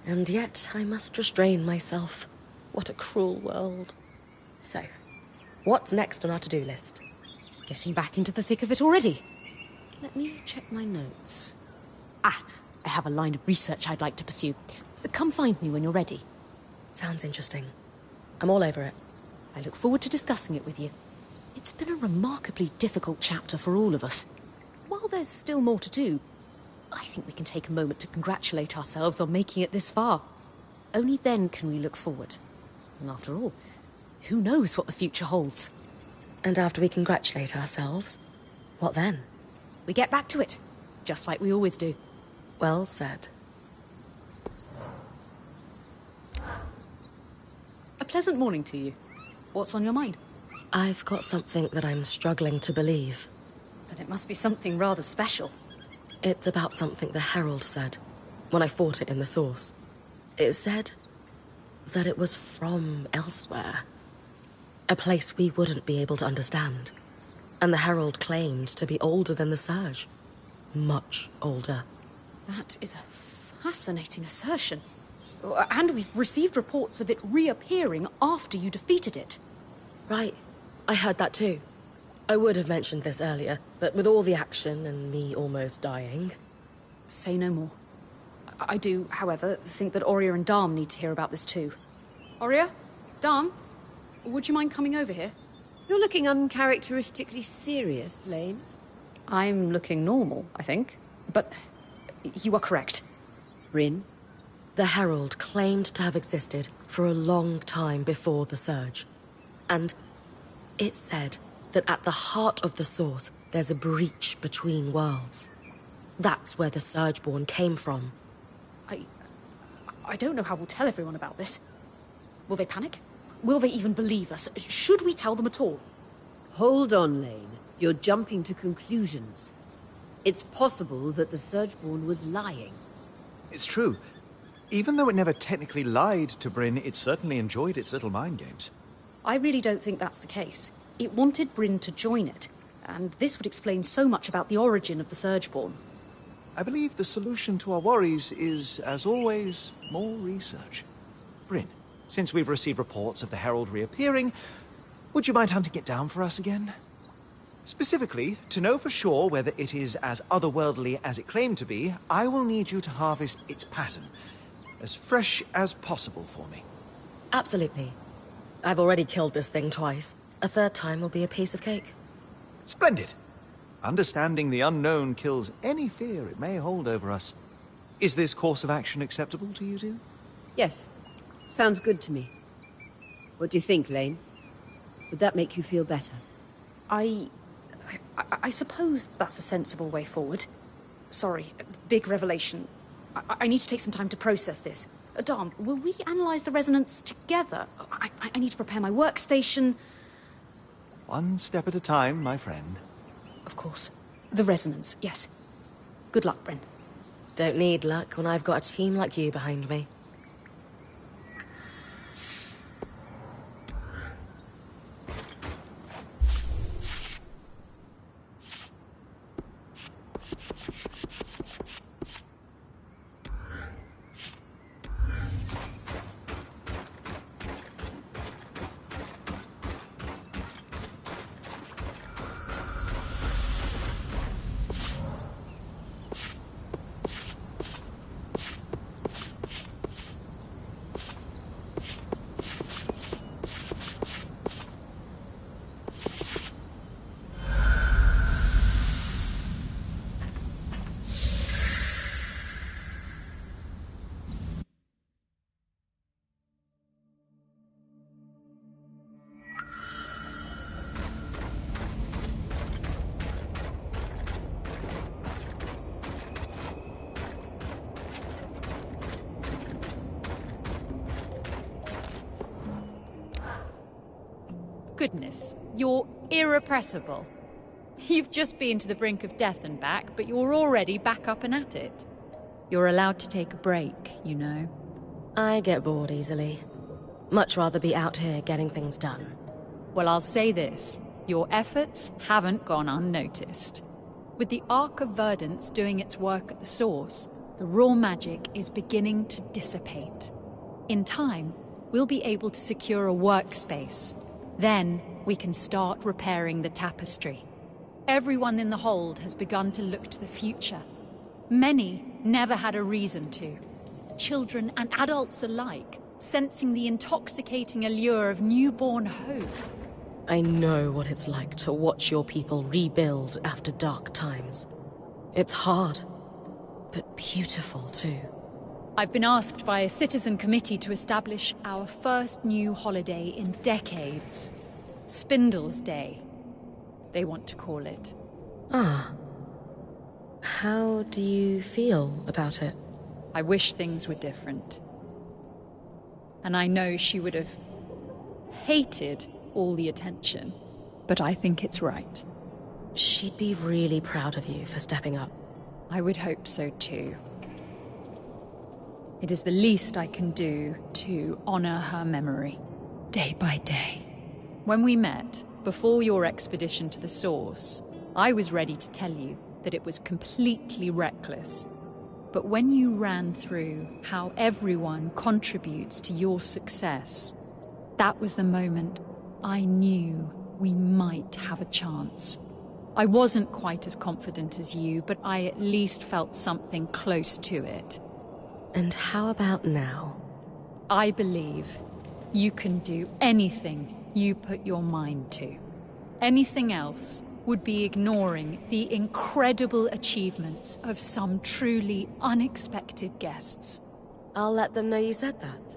And yet, I must restrain myself. What a cruel world. So, what's next on our to-do list? Getting back into the thick of it already. Let me check my notes. I have a line of research I'd like to pursue. Come find me when you're ready. Sounds interesting. I'm all over it. I look forward to discussing it with you. It's been a remarkably difficult chapter for all of us. While there's still more to do, I think we can take a moment to congratulate ourselves on making it this far. Only then can we look forward. And after all, who knows what the future holds? And after we congratulate ourselves, what then? We get back to it, just like we always do. Well said. A pleasant morning to you. What's on your mind? I've got something that I'm struggling to believe. Then it must be something rather special. It's about something the Herald said when I fought it in the source. It said that it was from elsewhere. A place we wouldn't be able to understand. And the Herald claimed to be older than the Surge. Much older. That is a fascinating assertion. And we've received reports of it reappearing after you defeated it. Right. I heard that too. I would have mentioned this earlier, but with all the action and me almost dying... Say no more. I do, however, think that Oria and Darm need to hear about this too. Oria? Darm? Would you mind coming over here? You're looking uncharacteristically serious, Lane. I'm looking normal, I think. But you are correct. Bryn? The Herald claimed to have existed for a long time before the Surge. And it said that at the heart of the source, there's a breach between worlds. That's where the Surgeborn came from. I don't know how we'll tell everyone about this. Will they panic? Will they even believe us? Should we tell them at all? Hold on, Lane. You're jumping to conclusions. It's possible that the Surgeborn was lying. It's true. Even though it never technically lied to Bryn, it certainly enjoyed its little mind games. I really don't think that's the case. It wanted Bryn to join it, and this would explain so much about the origin of the Surgeborn. I believe the solution to our worries is, as always, more research. Bryn, since we've received reports of the Herald reappearing, would you mind hunting it down for us again? Specifically, to know for sure whether it is as otherworldly as it claimed to be, I will need you to harvest its pattern, as fresh as possible for me. Absolutely. I've already killed this thing twice. A third time will be a piece of cake. Splendid! Understanding the unknown kills any fear it may hold over us. Is this course of action acceptable to you two? Yes. Sounds good to me. What do you think, Lane? Would that make you feel better? I suppose that's a sensible way forward. Sorry, big revelation. I need to take some time to process this. Dom, will we analyze the resonance together? I need to prepare my workstation. One step at a time, my friend. Of course. The resonance, yes. Good luck, Bryn. Don't need luck when I've got a team like you behind me. Goodness, you're irrepressible. You've just been to the brink of death and back, but you're already back up and at it. You're allowed to take a break, you know. I get bored easily. Much rather be out here getting things done. Well, I'll say this. Your efforts haven't gone unnoticed. With the Ark of Verdance doing its work at the source, the raw magic is beginning to dissipate. In time, we'll be able to secure a workspace. Then, we can start repairing the tapestry. Everyone in the hold has begun to look to the future. Many never had a reason to. Children and adults alike, sensing the intoxicating allure of newborn hope. I know what it's like to watch your people rebuild after dark times. It's hard, but beautiful too. I've been asked by a citizen committee to establish our first new holiday in decades. Spindle's Day, they want to call it. Ah. How do you feel about it? I wish things were different. And I know she would have hated all the attention, but I think it's right. She'd be really proud of you for stepping up. I would hope so too. It is the least I can do to honor her memory, day by day. When we met, before your expedition to the source, I was ready to tell you that it was completely reckless. But when you ran through how everyone contributes to your success, that was the moment I knew we might have a chance. I wasn't quite as confident as you, but I at least felt something close to it. And how about now? I believe you can do anything you put your mind to. Anything else would be ignoring the incredible achievements of some truly unexpected guests. I'll let them know you said that.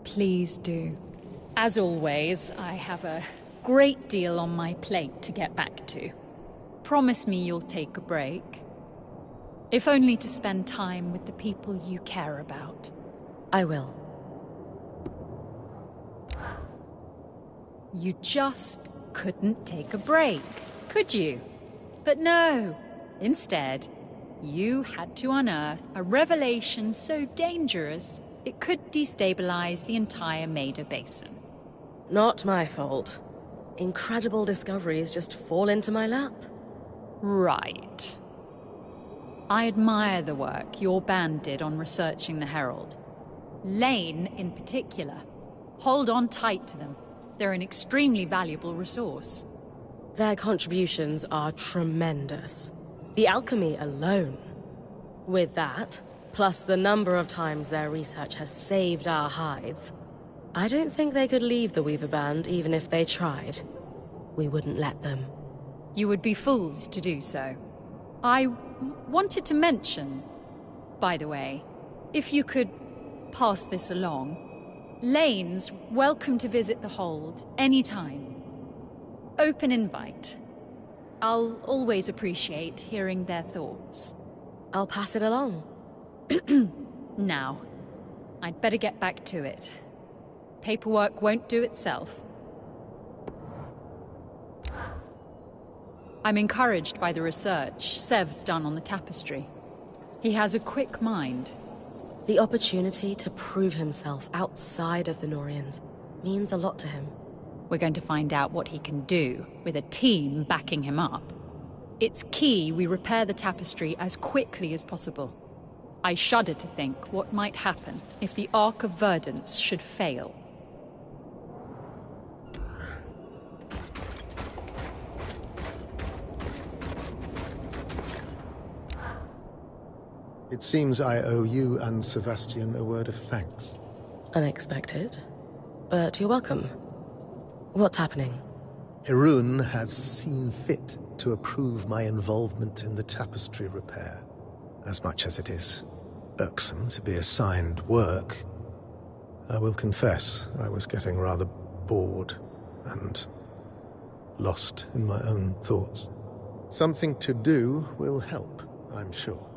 Please do. As always, I have a great deal on my plate to get back to. Promise me you'll take a break. If only to spend time with the people you care about. I will. You just couldn't take a break, could you? But no. Instead, you had to unearth a revelation so dangerous it could destabilize the entire Maida Basin. Not my fault. Incredible discoveries just fall into my lap. Right. I admire the work your band did on researching the Herald. Lane, in particular. Hold on tight to them. They're an extremely valuable resource. Their contributions are tremendous. The alchemy alone. With that, plus the number of times their research has saved our hides, I don't think they could leave the Weaver Band even if they tried. We wouldn't let them. You would be fools to do so. I wanted to mention, by the way, if you could pass this along, Lane's welcome to visit the Hold anytime. Open invite. I'll always appreciate hearing their thoughts. I'll pass it along. Now, I'd better get back to it. Paperwork won't do itself. I'm encouraged by the research Sev's done on the tapestry. He has a quick mind. The opportunity to prove himself outside of the Norians means a lot to him. We're going to find out what he can do, with a team backing him up. It's key we repair the tapestry as quickly as possible. I shudder to think what might happen if the Ark of Verdance should fail. It seems I owe you and Sebastian a word of thanks. Unexpected, but you're welcome. What's happening? Hirun has seen fit to approve my involvement in the tapestry repair. As much as it is irksome to be assigned work, I will confess I was getting rather bored and lost in my own thoughts. Something to do will help, I'm sure.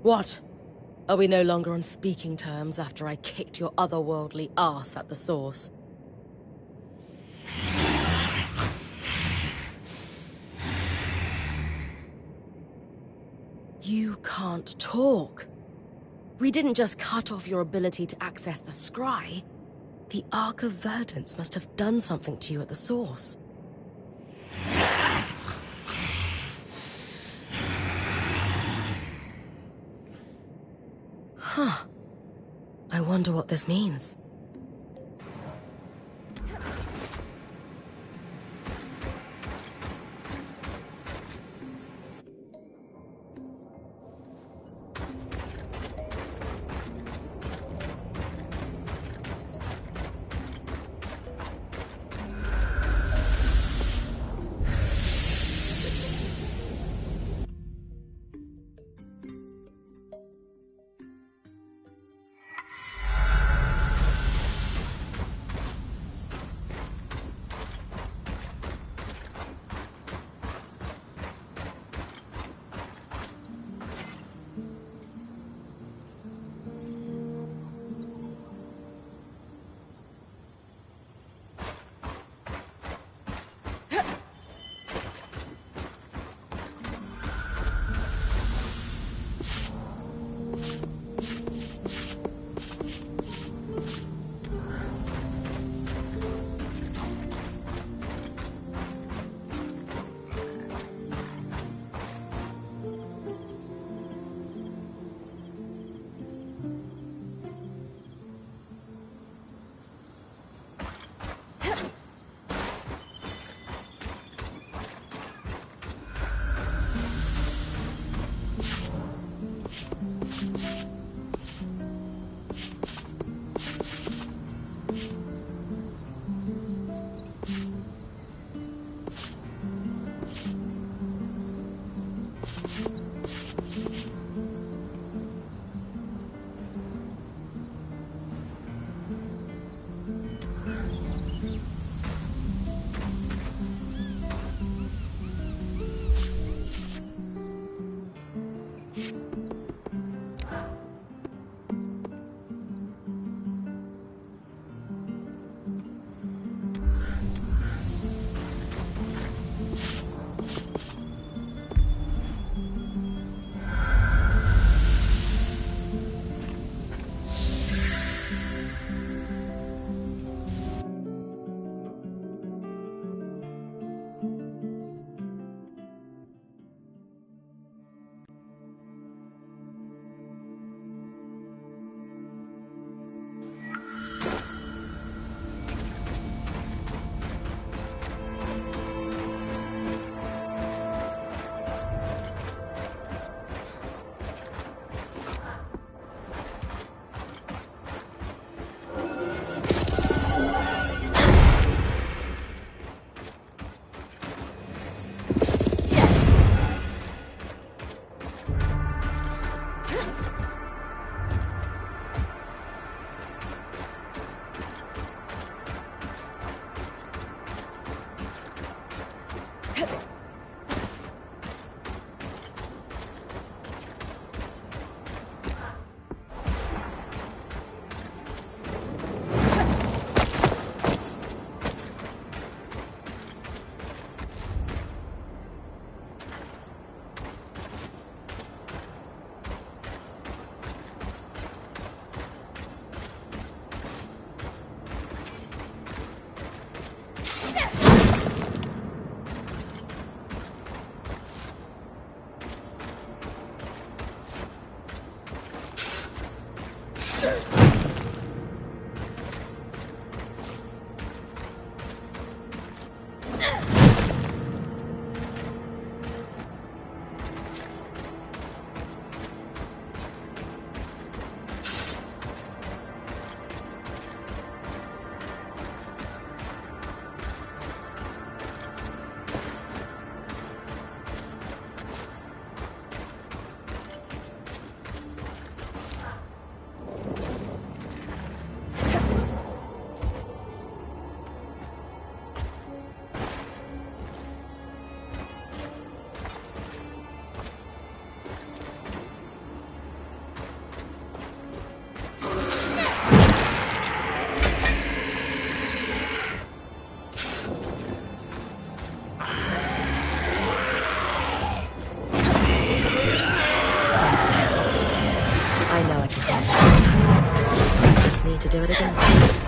What? Are we no longer on speaking terms after I kicked your otherworldly ass at the source? You can't talk. We didn't just cut off your ability to access the scry. The Ark of Verdance must have done something to you at the source. Huh. I wonder what this means. I know I can do it. I just need to do it again.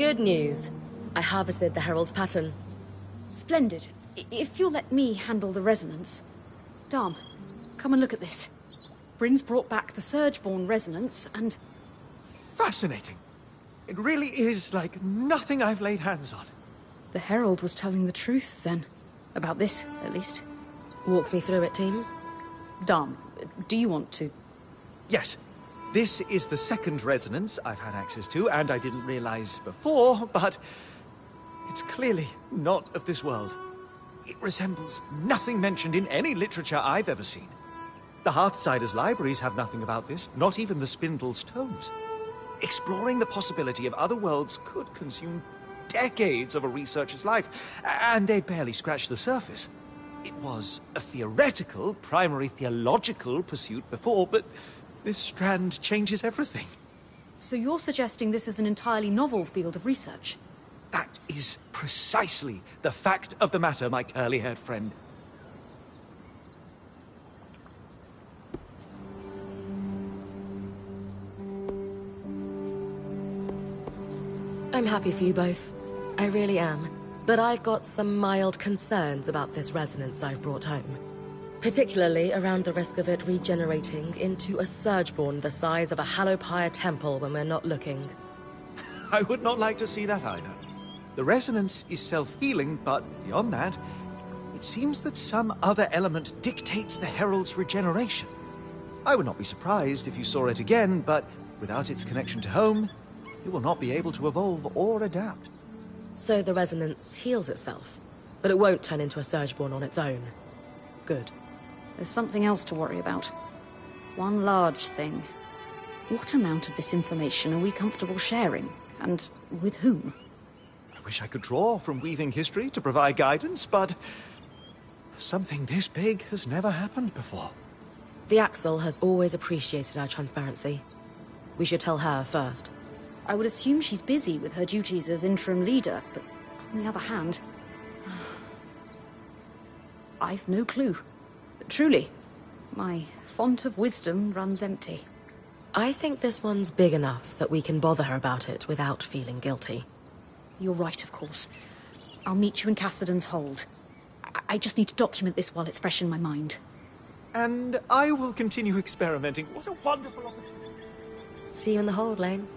Good news. I harvested the Herald's pattern. Splendid. If you'll let me handle the resonance. Dom, come and look at this. Bryn's brought back the Surgeborn resonance, and... Fascinating. It really is like nothing I've laid hands on. The Herald was telling the truth, then. About this, at least. Walk me through it, team. Dom, do you want to? Yes. This is the second resonance I've had access to, and I didn't realize before, but it's clearly not of this world. It resembles nothing mentioned in any literature I've ever seen. The Hearthsiders' libraries have nothing about this, not even the Spindle's tomes. Exploring the possibility of other worlds could consume decades of a researcher's life, and they'd barely scratch the surface. It was a theoretical, primary theological pursuit before, but this strand changes everything. So you're suggesting this is an entirely novel field of research? That is precisely the fact of the matter, my curly-haired friend. I'm happy for you both. I really am. But I've got some mild concerns about this resonance I've brought home. Particularly around the risk of it regenerating into a Surgeborn the size of a Hallowpyre temple when we're not looking. I would not like to see that either. The resonance is self-healing, but beyond that, it seems that some other element dictates the Herald's regeneration. I would not be surprised if you saw it again, but without its connection to home, it will not be able to evolve or adapt. So the resonance heals itself, but it won't turn into a Surgeborn on its own. Good. There's something else to worry about. One large thing. What amount of this information are we comfortable sharing? And with whom? I wish I could draw from weaving history to provide guidance, but something this big has never happened before. The Axel has always appreciated our transparency. We should tell her first. I would assume she's busy with her duties as interim leader, but on the other hand... I've no clue. Truly, my font of wisdom runs empty. I think this one's big enough that we can bother her about it without feeling guilty. You're right, of course. I'll meet you in Cassidy's hold. I just need to document this while it's fresh in my mind. And I will continue experimenting. What a wonderful opportunity. See you in the hold, Lane.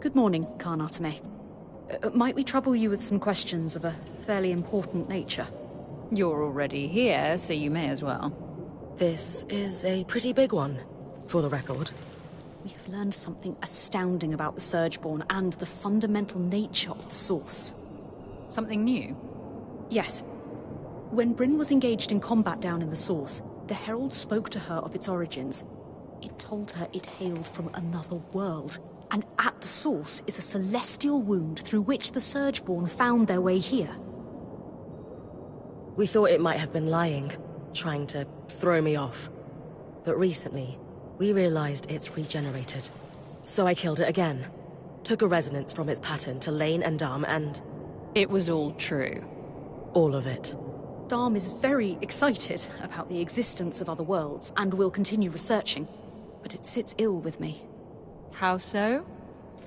Good morning, Karnatame. Might we trouble you with some questions of a fairly important nature? You're already here, so you may as well. This is a pretty big one, for the record. We have learned something astounding about the Surgeborn and the fundamental nature of the source. Something new? Yes. When Bryn was engaged in combat down in the source, the Herald spoke to her of its origins. It told her it hailed from another world, and at the source is a celestial wound through which the Surgeborn found their way here. We thought it might have been lying, trying to throw me off. But recently, we realized it's regenerated. So I killed it again. Took a resonance from its pattern to Lane and Dom, and... It was all true. All of it. Darm is very excited about the existence of other worlds and will continue researching, but it sits ill with me. How so?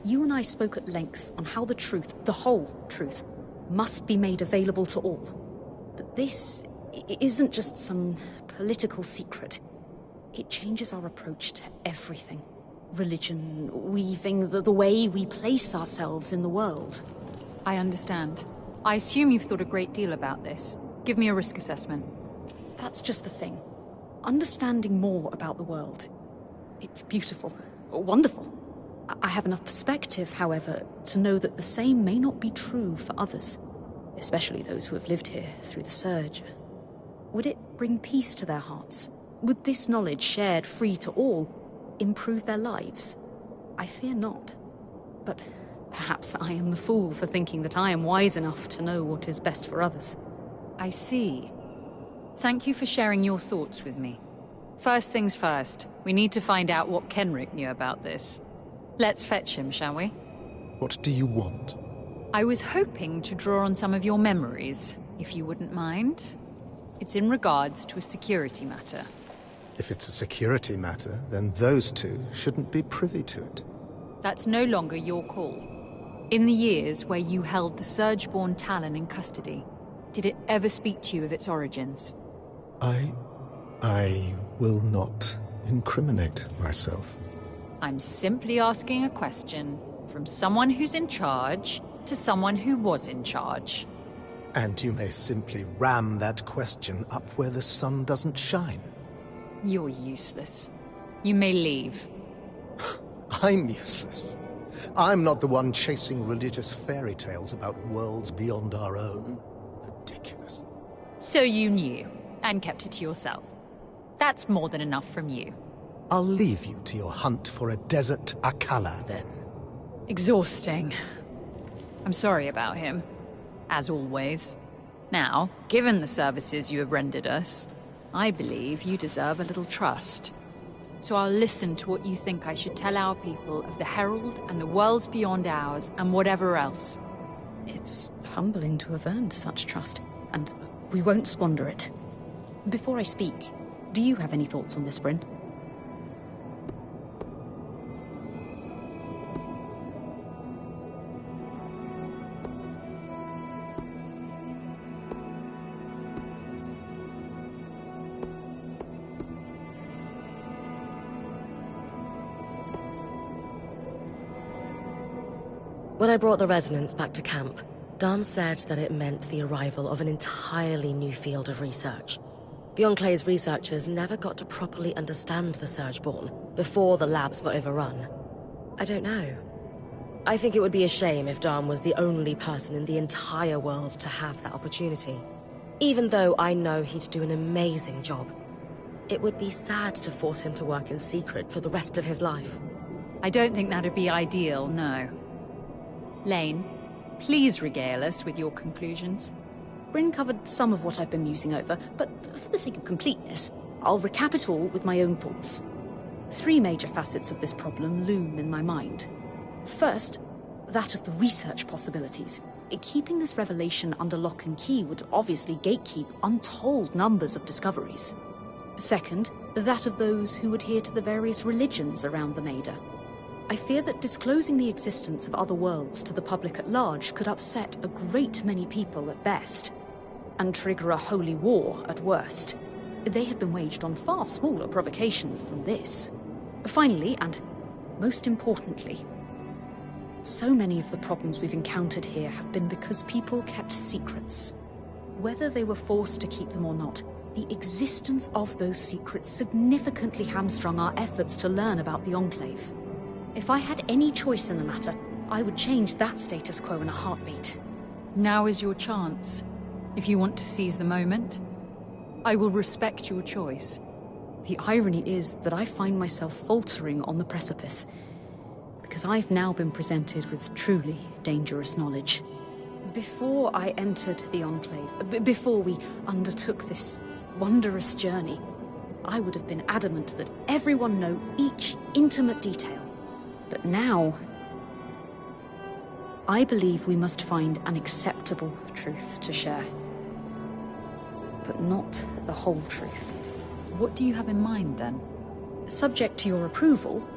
You and I spoke at length on how the truth, the whole truth, must be made available to all. But this isn't just some political secret. It changes our approach to everything. Religion, weaving, the way we place ourselves in the world. I understand. I assume you've thought a great deal about this. Give me a risk assessment. That's just the thing. Understanding more about the world, it's beautiful, wonderful. I have enough perspective, however, to know that the same may not be true for others, especially those who have lived here through the Surge. Would it bring peace to their hearts? Would this knowledge, shared free to all, improve their lives? I fear not. But perhaps I am the fool for thinking that I am wise enough to know what is best for others. I see. Thank you for sharing your thoughts with me. First things first, we need to find out what Kenrick knew about this. Let's fetch him, shall we? What do you want? I was hoping to draw on some of your memories, if you wouldn't mind. It's in regards to a security matter. If it's a security matter, then those two shouldn't be privy to it. That's no longer your call. In the years where you held the Surgeborn Talon in custody, did it ever speak to you of its origins? I will not incriminate myself. I'm simply asking a question from someone who's in charge to someone who was in charge. And you may simply ram that question up where the sun doesn't shine. You're useless. You may leave. I'm useless. I'm not the one chasing religious fairy tales about worlds beyond our own. Ridiculous. So you knew, and kept it to yourself. That's more than enough from you. I'll leave you to your hunt for a desert Akala, then. Exhausting. I'm sorry about him, as always. Now, given the services you have rendered us, I believe you deserve a little trust. So I'll listen to what you think I should tell our people of the Herald and the worlds beyond ours and whatever else. It's humbling to have earned such trust, and we won't squander it. Before I speak, do you have any thoughts on this, Bryn? When I brought the resonance back to camp, Darm said that it meant the arrival of an entirely new field of research. The Enclave's researchers never got to properly understand the Surgeborn before the labs were overrun. I don't know. I think it would be a shame if Darm was the only person in the entire world to have that opportunity. Even though I know he'd do an amazing job. It would be sad to force him to work in secret for the rest of his life. I don't think that'd be ideal, no. Lane, please regale us with your conclusions. Bryn covered some of what I've been musing over, but for the sake of completeness, I'll recap it all with my own thoughts. 3 major facets of this problem loom in my mind. First, that of the research possibilities. Keeping this revelation under lock and key would obviously gatekeep untold numbers of discoveries. Second, that of those who adhere to the various religions around the Maida. I fear that disclosing the existence of other worlds to the public at large could upset a great many people at best, and trigger a holy war at worst. They have been waged on far smaller provocations than this. Finally, and most importantly, so many of the problems we've encountered here have been because people kept secrets. Whether they were forced to keep them or not, the existence of those secrets significantly hamstrung our efforts to learn about the Enclave. If I had any choice in the matter, I would change that status quo in a heartbeat. Now is your chance. If you want to seize the moment, I will respect your choice. The irony is that I find myself faltering on the precipice, because I've now been presented with truly dangerous knowledge. Before I entered the Enclave, before we undertook this wondrous journey, I would have been adamant that everyone know each intimate detail. But now, I believe we must find an acceptable truth to share. but not the whole truth. What do you have in mind, then? Subject to your approval,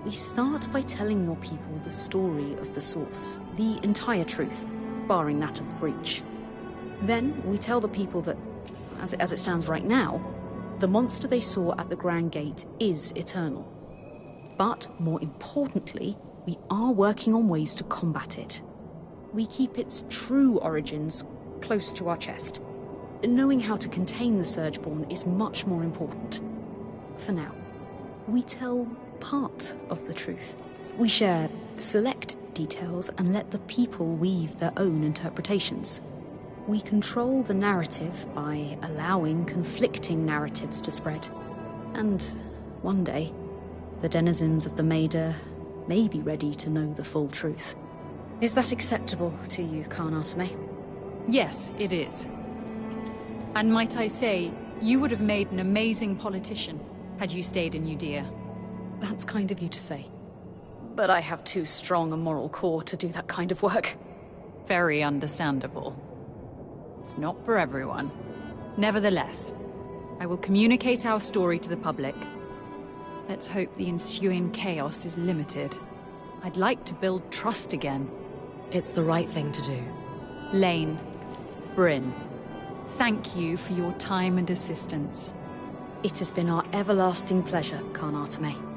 we start by telling your people the story of the Source, the entire truth, barring that of the breach. Then we tell the people that, as it stands right now, the monster they saw at the Grand Gate is eternal. But, more importantly, we are working on ways to combat it. We keep its true origins close to our chest. Knowing how to contain the Surgeborn is much more important. For now, we tell part of the truth. We share select details and let the people weave their own interpretations. We control the narrative by allowing conflicting narratives to spread. And one day, the denizens of the Maida may be ready to know the full truth. Is that acceptable to you, Karnatame? Yes, it is. And might I say, you would have made an amazing politician had you stayed in Judea. That's kind of you to say. But I have too strong a moral core to do that kind of work. Very understandable. It's not for everyone. Nevertheless, I will communicate our story to the public. Let's hope the ensuing chaos is limited. I'd like to build trust again. It's the right thing to do. Lane, Bryn, thank you for your time and assistance. It has been our everlasting pleasure, Karnatame.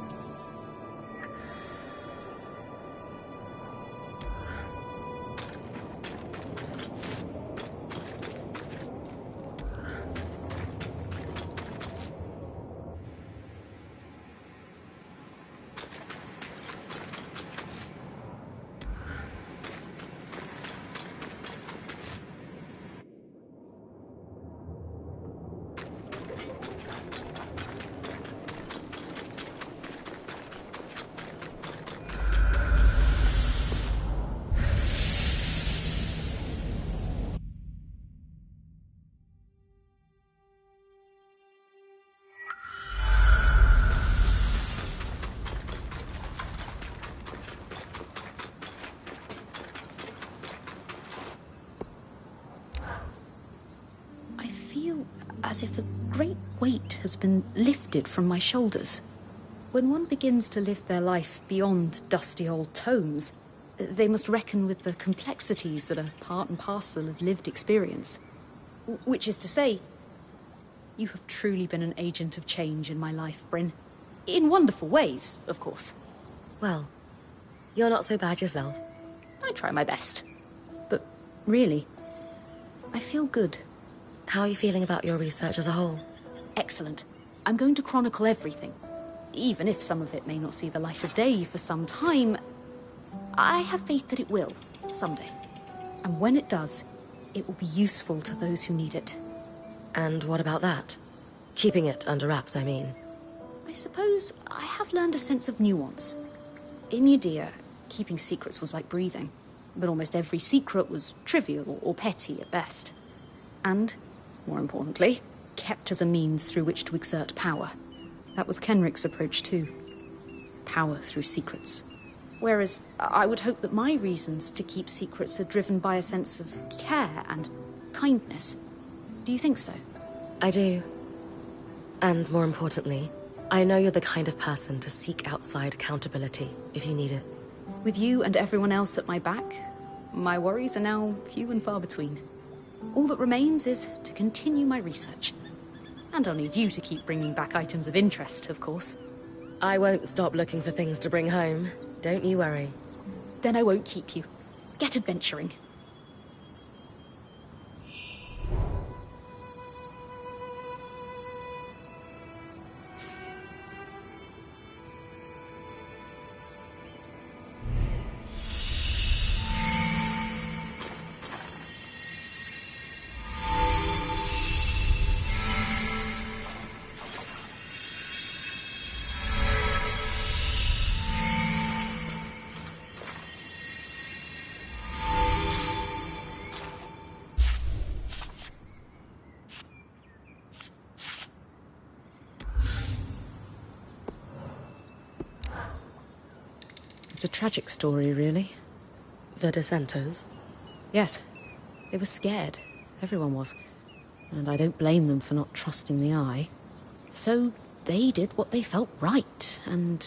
As if a great weight has been lifted from my shoulders. When one begins to live their life beyond dusty old tomes, they must reckon with the complexities that are part and parcel of lived experience. Which is to say, you have truly been an agent of change in my life, Bryn. In wonderful ways, of course. Well, you're not so bad yourself. I try my best. But really, I feel good. How are you feeling about your research as a whole? Excellent. I'm going to chronicle everything. Even if some of it may not see the light of day for some time, I have faith that it will, someday. And when it does, it will be useful to those who need it. And what about that? Keeping it under wraps, I mean. I suppose I have learned a sense of nuance. In Judea, keeping secrets was like breathing, but almost every secret was trivial or petty at best. And, more importantly, kept as a means through which to exert power. That was Kenrick's approach too. Power through secrets. Whereas I would hope that my reasons to keep secrets are driven by a sense of care and kindness. Do you think so? I do. And more importantly, I know you're the kind of person to seek outside accountability if you need it. With you and everyone else at my back, my worries are now few and far between. All that remains is to continue my research. And I'll need you to keep bringing back items of interest, of course. I won't stop looking for things to bring home. Don't you worry. Then I won't keep you. Get adventuring. It's a tragic story, really. The dissenters. Yes. They were scared. Everyone was. and I don't blame them for not trusting the Eye. So they did what they felt right, and...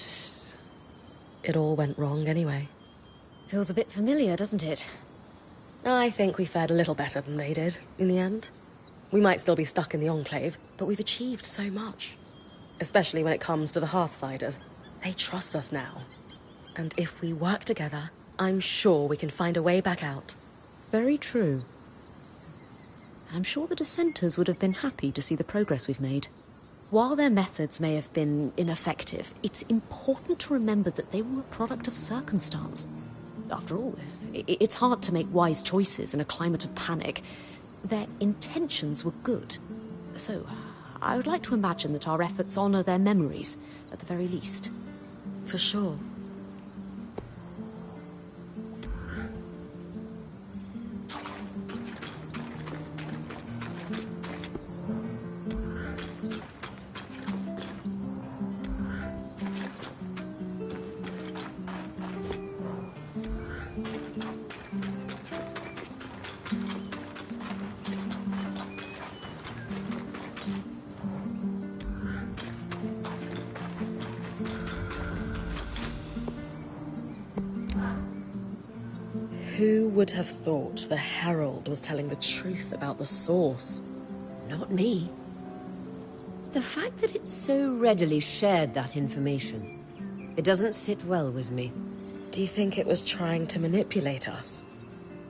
It all went wrong anyway. Feels a bit familiar, doesn't it? I think we fared a little better than they did, in the end. We might still be stuck in the Enclave, but we've achieved so much. Especially when it comes to the Hearthsiders. They trust us now. And if we work together, I'm sure we can find a way back out. Very true. I'm sure the dissenters would have been happy to see the progress we've made. While their methods may have been ineffective, it's important to remember that they were a product of circumstance. After all, it's hard to make wise choices in a climate of panic. Their intentions were good. So, I would like to imagine that our efforts honor their memories, at the very least. For sure. Who would have thought the Herald was telling the truth about the source? Not me. The fact that it so readily shared that information, it doesn't sit well with me. Do you think it was trying to manipulate us?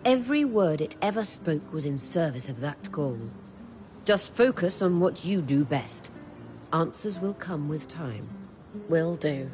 Every word it ever spoke was in service of that goal. Just focus on what you do best. Answers will come with time. Will do.